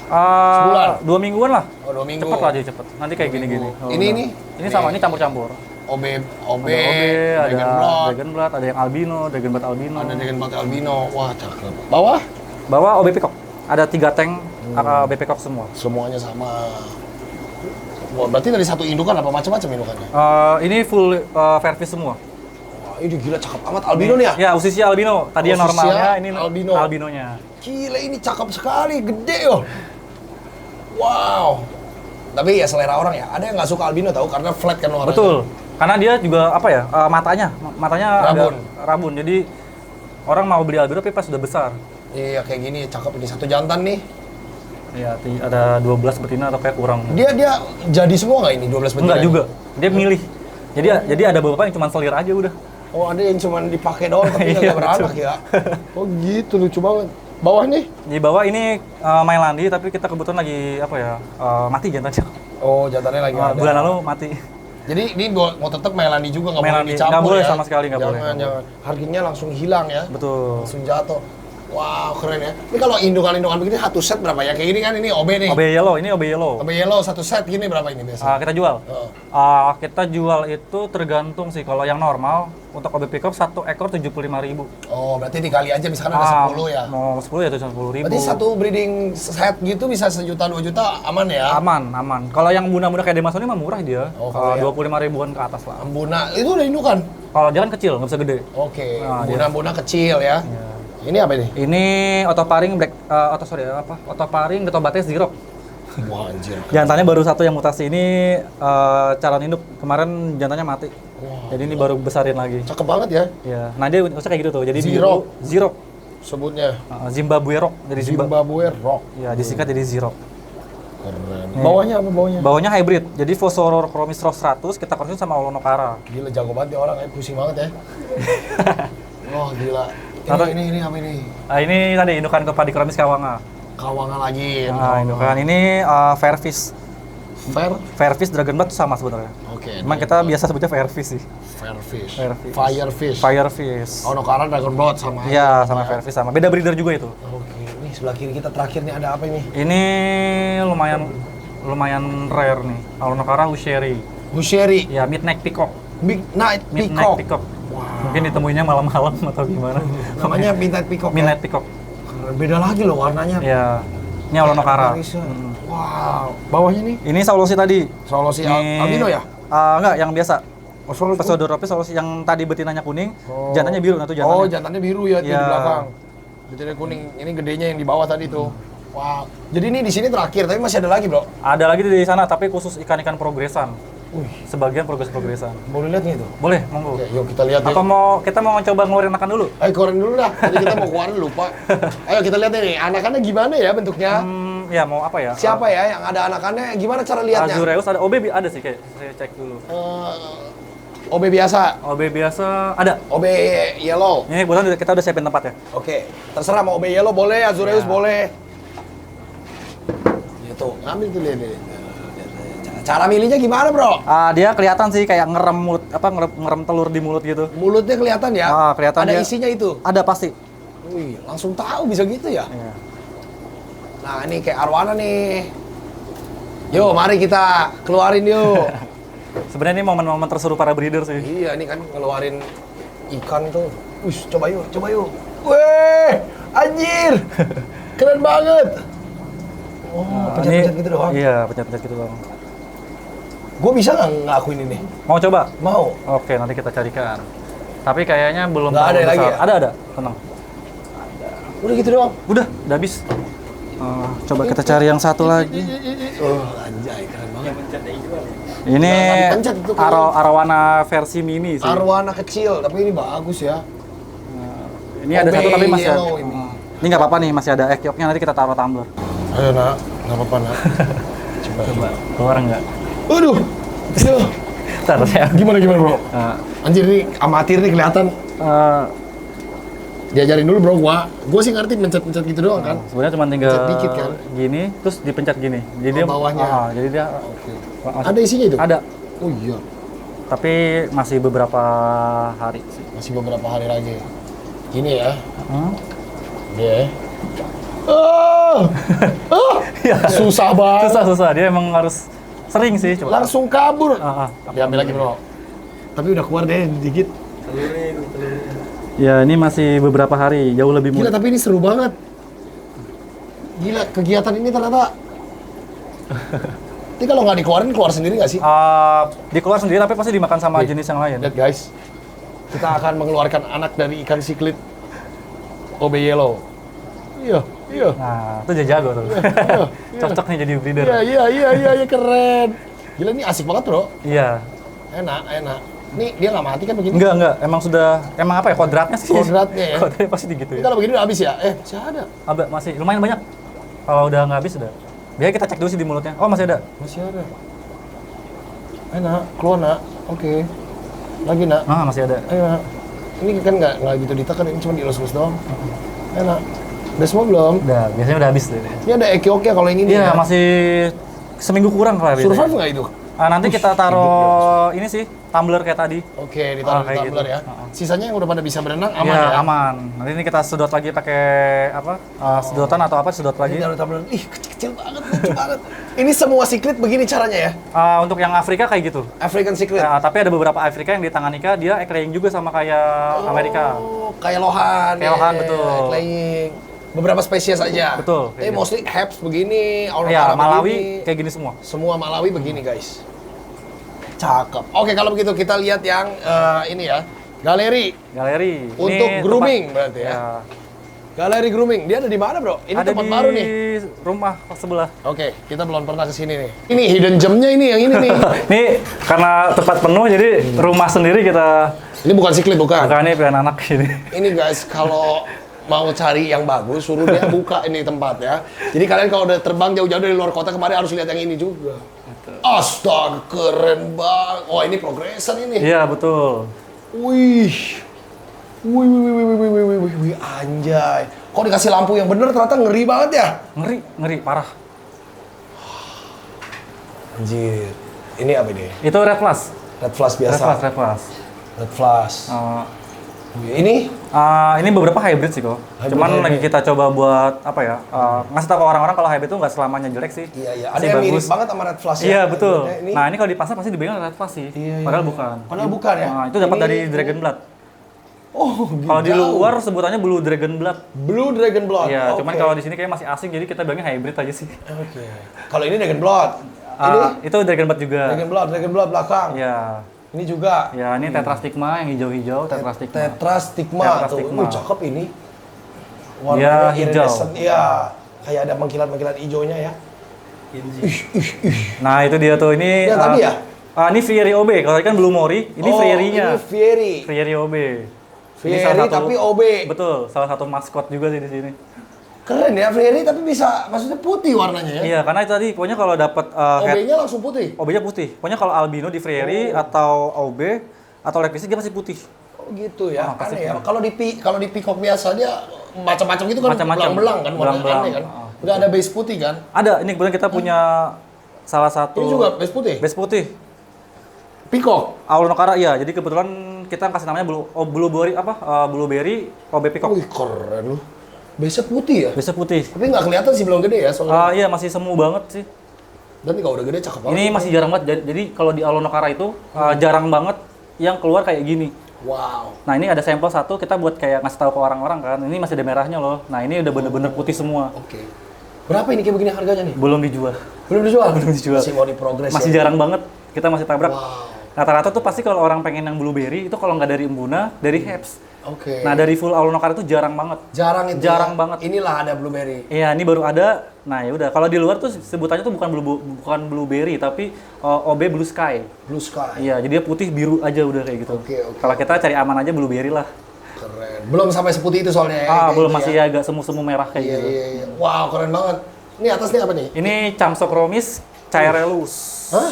Sebulan? 2 mingguan lah. Oh, 2 minggu. Cepet lah aja cepet. Nanti kayak gini-gini. Oh, Ini udah. nih? Ini sama, ini campur-campur. OB, Ada OB, ada Dragon blood, Dragon Blood, ada yang albino, Dragon Blood albino. ada Dragon blood albino. Wah, cakep. Bawah? Bawah OB peacock. Ada 3 tank OB peacock semua. Semuanya sama. Wah, berarti dari satu indukan apa macam-macam indukannya? Ini full vervis semua. Wah, ini gila cakep amat. Albino nih ya? Ya, usisia albino. Tadi yang Usisia normalnya, ini albino. albinonya. Gila ini cakep sekali, gede yo. Wow. Tapi ya selera orang ya. Ada yang nggak suka albino tahu karena flat kan warnanya. Betul. Karena dia juga apa ya? Matanya Rabun. ada rabun. Jadi orang mau beli albino tapi pas sudah besar. Iya kayak gini cakep ini satu jantan nih. Iya, ada 12 betina atau kayak kurang. Dia jadi semua nggak ini 12 betina? Enggak juga. Dia milih. Jadi ada beberapa yang cuma selir aja udah. Oh ada yang cuma dipakai doang tapi Iya, nggak beranak ya? Oh gitu lucu banget. Bawah nih? Di bawah ini Mailandi tapi kita kebetulan lagi apa ya? Mati jantannya. Oh jantannya lagi ada. Bulan lalu mati. Jadi ini mau tetap Melandi juga nggak boleh Melandi, dicampur nggak boleh ya? sama sekali, nggak boleh. Jangan. Harganya langsung hilang ya? Betul. Langsung jatuh. Wow keren ya. Ini kalau indukan-indukan begini satu set berapa ya? Kayak ini kan ini OB nih. OB yellow, ini OB yellow. OB yellow satu set gini berapa ini biasanya? Kita jual. Oh. Kita jual itu tergantung sih. Kalau yang normal untuk OB Peacock 1 ekor 75.000. Oh berarti dikali aja misalkan ada 10 ya? Mau 10 ya 70.000. Berarti satu breeding set gitu bisa 1 juta 2 juta aman ya? Aman. Kalau yang buna-buna kayak Demasoni mah murah dia. Oh, kalau ya. 25.000-an ke atas lah. Ambuna itu udah indukan? Kalau dia kan kecil, nggak bisa gede. Oke, Nah, ambuna kecil ya. Iya. Ini apa ini? Ini otoparing otoparing Betobates Zirok. Wah anjir. Jantannya baru satu yang mutasi ini calon induk. Kemarin jantannya mati. Wah, Jadi ini baru besarin lagi. cakep banget ya Ya. Nah, dia usah kayak gitu tuh. Jadi Zirok. Zirok. sebutnya. Zimbabwe Rock dari Zimbabwe Rock. Ya, disingkat jadi Zirok. Keren. Bawahnya apa bawahnya? Bawahnya hybrid. Jadi Fosorochromis Rock 100 kita crossing sama Olonokara. Gila jago banget ya orang, pusing banget ya. Wah gila. Ini apa ini? Ini tadi indukan ke Padi Kromis Kawanga. Kawanga lagi. Nah, indukan ini Fairfish. Fairfish Dragonblatt sama sebenarnya. Oke. Cuman kita biasa sebutnya Fairfish sih. Fairfish. Firefish. Olonokara Dragonblatt sama. Iya, sama Fairfish sama. Beda breeder juga itu. Oke. Nih sebelah kiri kita terakhir nih ada apa ini? Ini lumayan rare nih. Olonokara Husheri. Husheri. Ya, Midnight Peacock. Midnight Midnight Peacock. Peacock. Mungkin ditemuinya malam-malam atau gimana. Namanya Midnight Peacock. Midnight Peacock. Keren. Beda lagi loh warnanya. Ya. Ini Olonokara. Wow. Bawahnya nih? Ini Saulosi tadi. Saulosi albino ya? Enggak, yang biasa. Oh, Saulosi. Pseudoropis Saulosi yang tadi betinanya kuning, jantannya biru, nah itu jantannya. Oh, jantannya biru ya, tuh Ya. di belakang. Betinanya kuning. Ini gedenya yang di bawah tadi tuh. Wow. Jadi ini di sini terakhir, tapi masih ada lagi, Bro. Ada lagi di sana, tapi khusus ikan-ikan progresan. Sebagian progresan. Boleh lihat nih tuh? Boleh, monggo. Oke, yuk kita lihat Apa kita mau coba ngeluarin anakan dulu? Ayo keluarin dulu dah. Tadi kita mau keluarin lupa. Ayo kita lihat nih, anakannya gimana ya bentuknya? Ya mau apa ya? Siapa ya yang ada anakannya? Gimana cara lihatnya? Azureus ada, OB ada sih kayak saya cek dulu. OB biasa. OB biasa ada. OB yellow. Ini kebetulan kita udah siapin tempat ya. Oke, terserah mau OB yellow boleh, Azureus boleh. Gitu, ngambil tuh lihat. Cara milihnya gimana, Bro? Dia kelihatan sih kayak ngerem telur di mulut gitu. Mulutnya kelihatan ya? Kelihatan ada dia. isinya itu? Ada pasti. Wih, langsung tahu bisa gitu ya? Iya. Nah, ini kayak arwana nih. Yuk, mari kita keluarin yuk. Sebenarnya ini momen-momen terseru para breeder sih. Iya, ini kan ngeluarin ikan tuh. Wih, coba yuk. Weh, anjir. Keren banget. Oh, pencet-pencet gitu doang. Iya, pencet-pencet gitu doang. Gue bisa nggak ngelakuin ini? Mau coba? Mau. Oke, nanti kita carikan. Tapi kayaknya belum Nggak ada terlalu lagi besar. ya? Ada, tenang. Udah gitu doang. Udah habis. Coba kita cari yang satu lagi. Anjay, keren banget. Ini Nggak dipencet itu kayaknya. Arowana versi mini sih. Arwana kecil, tapi ini bagus ya. Ini ada satu tapi masih ada. yellow ini. Ini nggak apa-apa nih, masih ada egg yolk-nya, nanti kita taruh tumbler. Ayo nak, nggak apa-apa nak. Coba, keluar nggak? Aduh, Ntar saya. gimana Bro? Anjir nih amatir nih kelihatan. Diajarin dulu Bro, gua sih ngerti mencet-mencet gitu doang kan. Sebenarnya cuma tinggal Pencet dikit kan? gini, terus dipencet gini. Jadi bawahnya. Jadi dia Ada isinya itu? ada. Oh iya, Tapi masih beberapa hari sih. masih beberapa hari lagi. Gini ya, Hmm? dia. Susah banget. Susah. Dia emang harus sering sih. Coba. Langsung kabur. Ah. Diambil lagi Bro. Tapi udah keluar deh dikit. Ya, ini masih beberapa hari, jauh lebih Gila, mudah. tapi ini seru banget. Gila, kegiatan ini ternyata. Ini kalau nggak dikeluarin, keluar sendiri nggak sih? Dikeluar sendiri tapi pasti dimakan sama jenis yang lain. Lihat guys. Kita akan mengeluarkan anak dari ikan siklit OB Yellow. Iya. Nah, itu jago tuh. Cocok nih jadi breeder. Iya, keren. Gila, ini asik banget, bro. Iya. Enak. Nih, dia nggak mati kan begini? Enggak. Emang apa ya, kodratnya sih? Kodratnya ya? Kodratnya pasti gitu Ini ya. kalau begini udah habis ya? Masih ada. Masih lumayan banyak. Kalau udah nggak habis udah. Biar kita cek dulu sih di mulutnya. Oh, masih ada. Masih ada. Enak, keluar nak. Oke. Lagi nak. Masih ada. Ayo nak. Ini kan nggak gitu ditekan, ini cuma dielus-elus doang. Enak. Udah semua belum? Udah, biasanya udah habis deh. Ini ada ekioknya kalau yang ini Iya, ya? masih seminggu kurang kalau biasanya. Survive nggak itu? Nanti kita taruh ini sih, tumbler kayak tadi. Oke, ditaruh di kayak tumbler gitu. ya. Sisanya yang udah pada bisa berenang aman Iya, ya? aman. Nanti ini kita sedot lagi pakai apa? Sedotan atau apa? Sedot lagi. Ini taruh di tumbler. Ih, kecil banget, lucu banget. Ini semua siklit begini caranya ya? Untuk yang Afrika kayak gitu. African siklit? Tapi ada beberapa Afrika yang di Tanganyika dia egg-laying juga sama kayak Amerika. Oh, kayak lohan. Kayak lohan, betul. Egg-laying. Beberapa spesies aja. Betul, kayak gitu. Mostly Hebs begini, Iya, Aurora Malawi begini. kayak gini semua. Semua Malawi begini guys. Cakep. Oke, kalau begitu kita lihat yang ini ya. Galeri Galeri. untuk Ini grooming tempat- berarti ya. Ya. Galeri grooming. Dia ada di mana, Bro? Ini Ada tempat di baru nih. rumah sebelah. Oke, kita belum pernah ke sini nih. Ini hidden gemnya ini yang ini nih. Ini karena tempat penuh jadi rumah sendiri kita Ini bukan siklit, bukan. bukan nih pilihan anak ini. Ini guys, kalau mau cari yang bagus, suruh dia buka ini tempat ya. Jadi kalian kalau udah terbang jauh-jauh dari luar kota kemarin harus lihat yang ini juga. Astaga, keren banget. Oh, ini progresan ini. Iya, betul. Wih, wih, anjay. Kok dikasih lampu yang bener ternyata ngeri banget ya? Ngeri parah. Anjir. Ini apa ini? Itu red flash. Red flash biasa. Red flash. Red flash. Ini beberapa hybrid sih kok. Cuman Hybrid. lagi kita coba buat apa ya? Ngasih tahu ke orang-orang kalau hybrid itu nggak selamanya jelek sih. Iya. Ada Masih yang mirip bagus. banget sama red flash ya. Iya, betul. Ini. Nah, ini kalau dipasang pasti dibilang red flash sih. Iya. Padahal bukan. Padahal bukan ya? Nah, itu dapat Ini- dari Dragon Blood. Oh, Kalau di luar sebutannya Blue Dragon Blood. Blue Dragon Blood. Iya, Oke. cuman kalau di sini kayak masih asing jadi kita bilangnya hybrid aja sih. Oke. Kalau ini Dragon Blood. Ini Itu Dragon Blood juga. Dragon Blood belakang. Iya. Ini juga Ya, ini tetrastigma yang hijau-hijau, tetrastigma. tetrastigma tuh. Tetrastigma. Cakep ini. Dia hijau. iridescent. Iya. Kayak ada mengkilat-mengkilat hijaunya ya. Nah, itu dia tuh ini. Ya, tadi ya? Ini Fieri OB. Kalau tadi kan Blue Mori, ini Fieri-nya. Ini Fieri. Fieri OB. Ini Fieri salah satu- tapi OB. Betul, salah satu maskot juga sih di sini. Keren ya Fieri tapi bisa maksudnya putih warnanya ya. Iya, karena itu tadi pokoknya kalau dapat OB-nya langsung putih. OB-nya putih. Pokoknya kalau albino di Fieri atau OB atau red fisik dia pasti putih. Oh gitu ya. pasti Aneh ya. putih. Kalau di peacock biasa dia macam-macam gitu kan Macam-macam. belang-belang kan warnanya Belang-belang. aneh kan. Enggak ada base putih kan? Ada, ini kebetulan kita punya salah satu Ini juga base putih. base putih. Peacock. Aulonokara iya. Jadi kebetulan kita kasih namanya blueberry blueberry OB peacock. Wih keren lu. Base putih ya? Base putih. Tapi nggak kelihatan sih belum gede ya soalnya. Iya, masih semu banget sih. Dan kalau udah gede cakep banget. Ini masih jarang banget. Jadi kalau di Aulonokara itu jarang banget yang keluar kayak gini. Wow. Nah, ini ada sampel satu kita buat kayak ngasih tahu ke orang-orang kan. Ini masih ada merahnya loh. Nah, ini udah bener-bener putih semua. Oke. Berapa ini kayak begini harganya nih? Belum dijual. Belum dijual? Belum dijual. Masih mau diprogres Masih ya? jarang banget. Kita masih tabrak. Wow. Rata-rata tuh pasti kalau orang pengen yang blueberry itu kalau nggak dari embuna, dari Hebs. Oke. Nah, dari full Aulonokara itu jarang banget. Jarang itu. Jarang ya? banget. Inilah ada blueberry. Iya, ini baru ada. Nah, ya udah. Kalau di luar tuh sebutannya tuh bukan blueberry, tapi OB Blue Sky. Blue sky. Iya, jadi dia putih biru aja udah kayak gitu. Oke, oke. Kalau kita cari aman aja blueberry lah. Keren. Belum sampai seputih itu soalnya. kayak Belum gitu masih ya. agak semu-semu merah kayak Iya, gitu. iya. Wow, keren banget. Ini atasnya apa nih? Ini Champsochromis cairelus. Hah?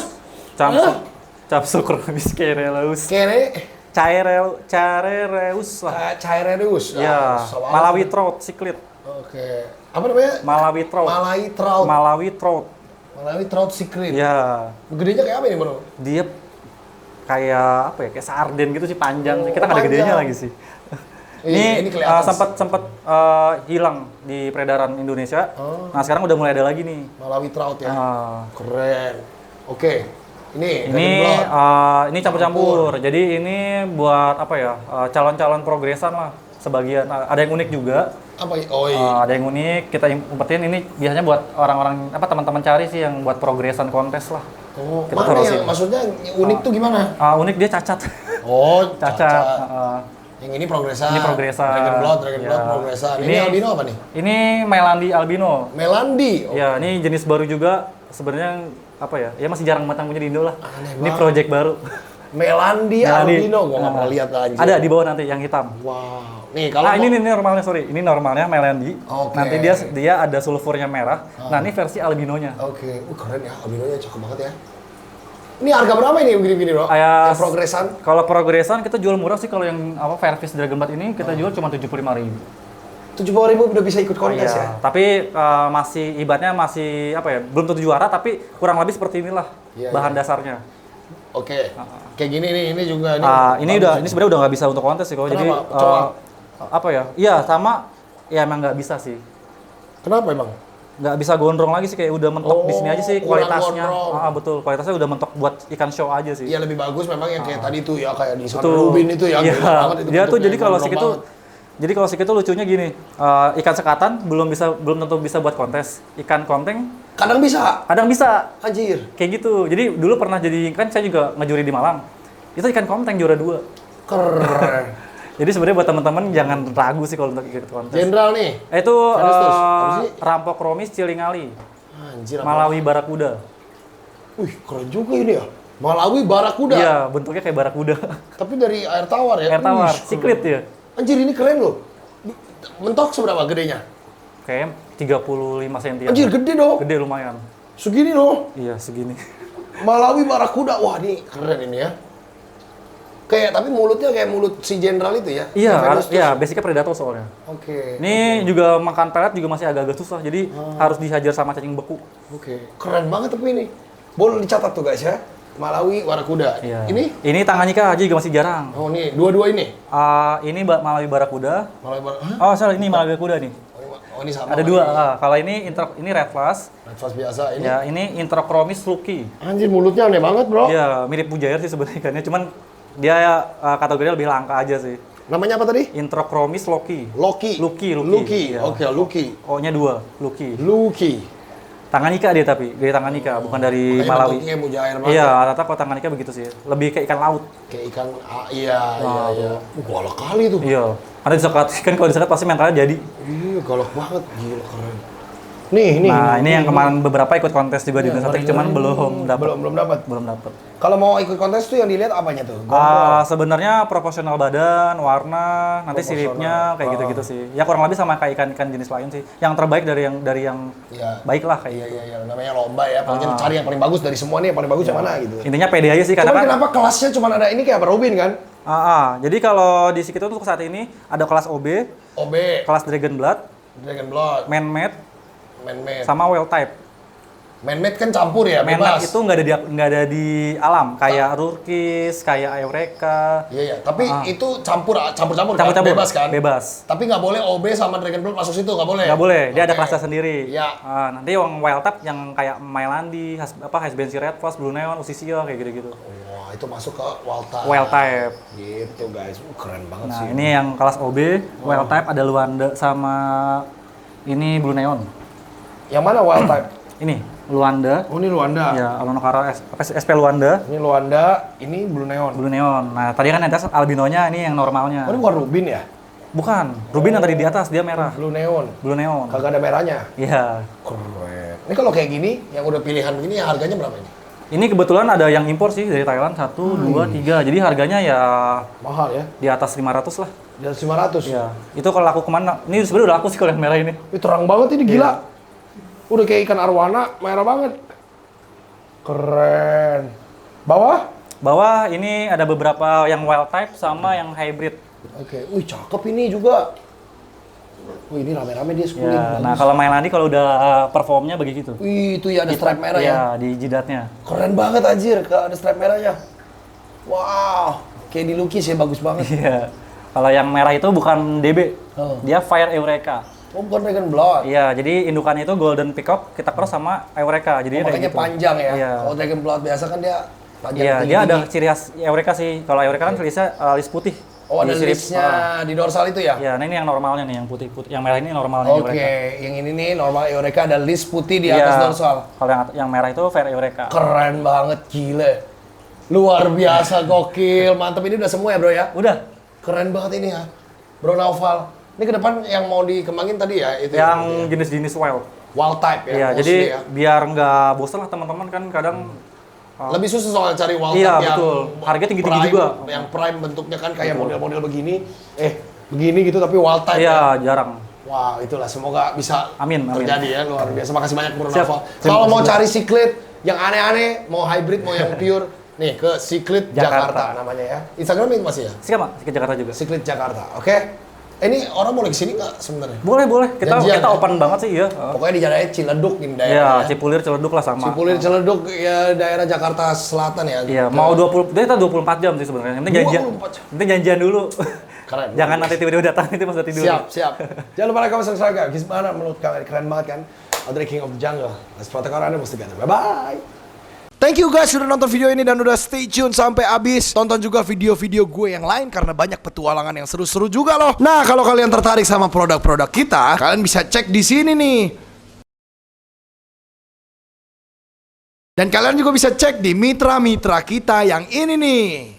Champsochromis cairelus. Kere. Cairelus lah. Cairerius. Ya, Malawi trout cichlid. Oke. Apa namanya? Malawi trout. Malawi trout. Malawi trout. Malawi trout secret. Ya, Gedenya kayak apa ini, Bro? dia kayak apa ya? Kayak sarden gitu sih, panjang sih. Kita nggak ada panjang. gedenya lagi sih. Ini kelihatan. sempat hilang di peredaran Indonesia. Oh. Nah, sekarang udah mulai ada lagi nih. Malawi trout ya. Ah, Keren. Oke. Ini ini Dragon Blood. ini campur-campur. Jadi ini buat apa ya? Calon-calon progresan lah sebagian. Ada yang unik juga. Apa? Oh iya. Ada yang unik kita umpetin ini biasanya buat orang-orang teman-teman cari sih yang buat progresan kontes lah. Oh, Kita mana taruh yang sini. maksudnya unik tuh gimana? Unik dia cacat. Oh, Cacat. Yang ini progresan. Ini progresan. Dragon Blood Ya. progresan. Ini Ini- albino apa nih? Ini Melandi albino. Melandi. Oh, Ya, ini jenis baru juga. Sebenarnya apa ya? Ya masih jarang batang punya di Indo lah. Aneh Ini banget. project baru. Melandi Melandi. albino, gua nggak pernah lihat anjir. Ada di bawah nanti yang hitam. Wow. Nih kalau Ini normalnya, sorry. Ini normalnya Melandi. Oke. Nanti dia ada sulfurnya merah. Nah, ini versi albinonya. Oke, keren ya, albinonya cakep banget ya. Ini harga berapa ini begini-begini, Bro? Kayak- Yang progresan? Kalau progresan kita jual murah sih, kalau yang apa Fairfish Dragon Blood ini kita jual cuma 75.000. 70.000 udah bisa ikut kontes ya? Tapi masih ibaratnya masih apa ya? Belum tentu juara tapi kurang lebih seperti inilah Iya, bahan iya. dasarnya. Oke. Kayak gini nih, ini juga Ini sebenarnya udah nggak bisa untuk kontes sih kok. Jadi Kenapa? Kecoa? apa ya? Iya, sama ya emang nggak bisa sih. Kenapa emang? Nggak bisa gondrong lagi sih, kayak udah mentok di sini aja sih kurang kualitasnya. gondrong. Betul, kualitasnya udah mentok buat ikan show aja sih. Iya lebih bagus memang yang kayak tadi tuh ya, kayak di sana Betul. Rubin itu ya. Iya. gila banget itu Dia tuh bentuknya, jadi kalau gondrong segitu banget. jadi kalau segitu lucunya gini, ikan sekatan belum tentu bisa buat kontes. Ikan konteng Kadang bisa, kadang bisa. anjir. Kayak gitu. Jadi dulu pernah jadi, kan saya juga ngejuri di Malang. Itu ikan konteng juara 2. Keren. Jadi sebenarnya buat teman-teman jangan ragu sih kalau untuk ikut kontes. Jenderal nih. Itu Felistus. Apa sih? Rampok Romis Cilingali, Anjir apa? Malawi Barakuda. Wih, keren juga ini ya. Malawi Barakuda. Iya, bentuknya kayak barakuda. Tapi dari air tawar ya. Air tawar, Wih, secret ya. Anjir ini keren loh. Mentok seberapa gedenya? Kayak 35 cm. Anjir gede dong. Gede lumayan. Segini loh. Iya, segini. Malawi Barakuda. Wah, ini keren ini ya. Kayak tapi mulutnya kayak mulut si jenderal itu ya. Iya, Felistus. iya, basicnya predator soalnya. Oke. Ini juga makan pelet juga masih agak-agak susah, jadi harus dihajar sama cacing beku. Oke. Keren banget tapi ini. Boleh dicatat tuh guys ya. Malawi Barakuda. Iya. Ini? Ini Tanganyika aja juga masih jarang. Oh, nih, dua-dua ini. Ini Malawi Barakuda. Malawi Barakuda. Oh, salah, ini Malawi Barakuda nih. Oh, ini sama. Ada dua. Kalau ini ini Red Flash. Breakfast biasa ini. Ya, ini Introchromis Lucky. Anjir mulutnya aneh banget, Bro. Iya, mirip Mujair sih sebenarnya ikannya, cuman dia kategorinya lebih langka aja sih. Namanya apa tadi? Introchromis Loki. Loki. Lucky. Lucky. Iya. Oke, Lucky. O-nya 2, Lucky. Lucky. Tanganyika dia tapi, dari Tanganyika, bukan dari Makanya Malawi. bentuknya mujair banget. Iya, rata-rata kalau Tanganyika begitu sih. Lebih kayak ikan laut. Kayak ikan iya, iya. Galak kali tuh. Iya. Karena disekat, kan kalau disekat pasti mentalnya jadi. Iya, galak banget. Gila keren. Nih, Nah, ini yang kemarin beberapa ikut kontes juga di Indonesia, cuman belum dapat. belum dapat. Belum dapat. Kalau mau ikut kontes tuh yang dilihat apanya tuh? Sebenarnya proporsional badan, warna, nanti siripnya kayak gitu-gitu sih. Ya kurang lebih sama kayak ikan-ikan jenis lain sih. Yang terbaik dari yang Iya. baik lah kayak Iya, gitu. iya, iya. Namanya lomba ya. Pokoknya cari yang paling bagus dari semua nih, yang paling bagus yang mana gitu. Intinya pede aja sih karena Cuman kan. kenapa kelasnya cuma ada ini kayak apa Robin kan? Jadi kalau di Sikitu untuk saat ini ada kelas OB, OB, kelas Dragon Blood, Dragon Blood, Man-made, Man-made. sama Well Type. Man-made kan campur ya, Man-made bebas. itu nggak ada di alam, kayak Rurkis, kayak Eureka. Iya, iya. Tapi itu campur-campur kan? Campur-campur. Bebas kan? Bebas. Tapi nggak boleh OB sama Dragon Blood masuk situ, nggak boleh? Nggak boleh, dia ada Oke. kelasnya sendiri. Iya. Nanti yang Wild Type yang kayak Mylandi, Hasbansi Red Flash, Blue Neon, Usisio, kayak gitu-gitu. Wah, itu masuk ke Wild Type. Wild Type. Gitu guys, keren banget Nah, sih. ini yang kelas OB, Wild Type ada Luanda sama ini Blue Neon. Yang mana Wild Type? Ini Luanda. Oh, ini Luanda. Ya, Alonokara SP Luanda, Ini Luanda, ini Blue Neon. Blue Neon. Nah, tadi kan atas albinonya, ini yang normalnya. Oh, ini bukan Rubin ya? Bukan, Rubin yang tadi di atas, dia merah. Blue Neon. Blue Neon. Kagak ada merahnya. Iya. Keren. Ini kalau kayak gini, yang udah pilihan begini, harganya berapa ini? Ini kebetulan ada yang impor sih dari Thailand, 1, 2, 3. Jadi harganya ya Mahal ya? di atas 500 lah. Di atas 500. Iya. Itu kalau laku kemana? Ini sebenarnya udah laku sih kalau yang merah ini. Ini terang banget ini, gila. Udah kayak ikan arwana, merah banget. Keren. Bawah? Bawah ini ada beberapa yang wild type sama yang hybrid. Oke. Wih, cakep ini juga. Wih, ini rame-rame dia schooling. Ya, nah kalau Mylandi kalau udah performnya begitu. Wih, itu ya ada stripe merah ya. Iya, di jidatnya. Keren banget anjir, ada stripe merahnya. Wow, kayak dilukis ya, bagus banget. Iya. Kalau yang merah itu bukan DB, Oh. dia Fire Eureka. Oh, bukan Dragon Blood. Iya, jadi indukannya itu Golden Peacock, kita cross sama Eureka. Jadi Oh, makanya panjang ya. Iya. Kalau Dragon Blood biasa kan dia panjang. Iya, tinggi. dia ada ciri khas Eureka sih. Kalau Eureka kan tulisnya alis putih. Oh, ada Di sirip, listnya di dorsal itu ya? Ya, nah ini yang normalnya nih, yang putih-putih. Yang merah ini normalnya Oke, Eureka. yang ini nih normal Eureka ada list putih di Iya. atas dorsal. Kalau yang merah itu Fair Eureka. Keren banget, gile. Luar biasa, gokil, mantep. Ini udah semua ya bro ya? Udah. Keren banget ini ya. Bro Naufal. Ini ke depan yang mau dikembangin tadi ya? Itu Yang jenis-jenis wild. wild type ya? Iya, mostly jadi ya. biar nggak bosan lah teman-teman kan kadang Lebih susah soal cari wild Iya, type yang betul. Harga tinggi-tinggi prime, juga. Yang prime bentuknya kan kayak model-model begini. begini gitu tapi wild type ya. iya jarang. Wah, itulah semoga bisa Amin, amin. terjadi ya, luar biasa. Makasih banyak Bro Siap. Naufal. Terima Kalau kasih mau juga. cari siklet yang aneh-aneh, mau hybrid, mau yang pure, nih ke Siklet Jakarta. Jakarta Namanya ya. Instagramnya itu masih ya? Siapa? Ke Jakarta juga. Siklet Jakarta, oke? Ini orang boleh kesini nggak sebenarnya? Boleh. Kita Janjian, kita ya? open banget sih, iya. Pokoknya di daerah Ciledug ini Iya, daerah ya. Cipulir, Ciledug lah sama. Cipulir, Ciledug ya daerah Jakarta Selatan ya. Iya, mau 20, kita 24 jam sih sebenarnya. Yang penting janjian. 24 jam. Yang penting janjian dulu. Keren. Jangan nanti tiba-tiba datang itu pas udah tidur. Siap. Jangan lupa like, comment, subscribe. Gimana menurut kalian? Keren banget kan? Audrey King of the Jungle. Let's protect our animals together. Bye-bye. Thank you guys sudah nonton video ini dan udah stay tune sampai habis. Tonton juga video-video gue yang lain karena banyak petualangan yang seru-seru juga loh. Nah, kalau kalian tertarik sama produk-produk kita, kalian bisa cek di sini nih. Dan kalian juga bisa cek di mitra-mitra kita yang ini nih.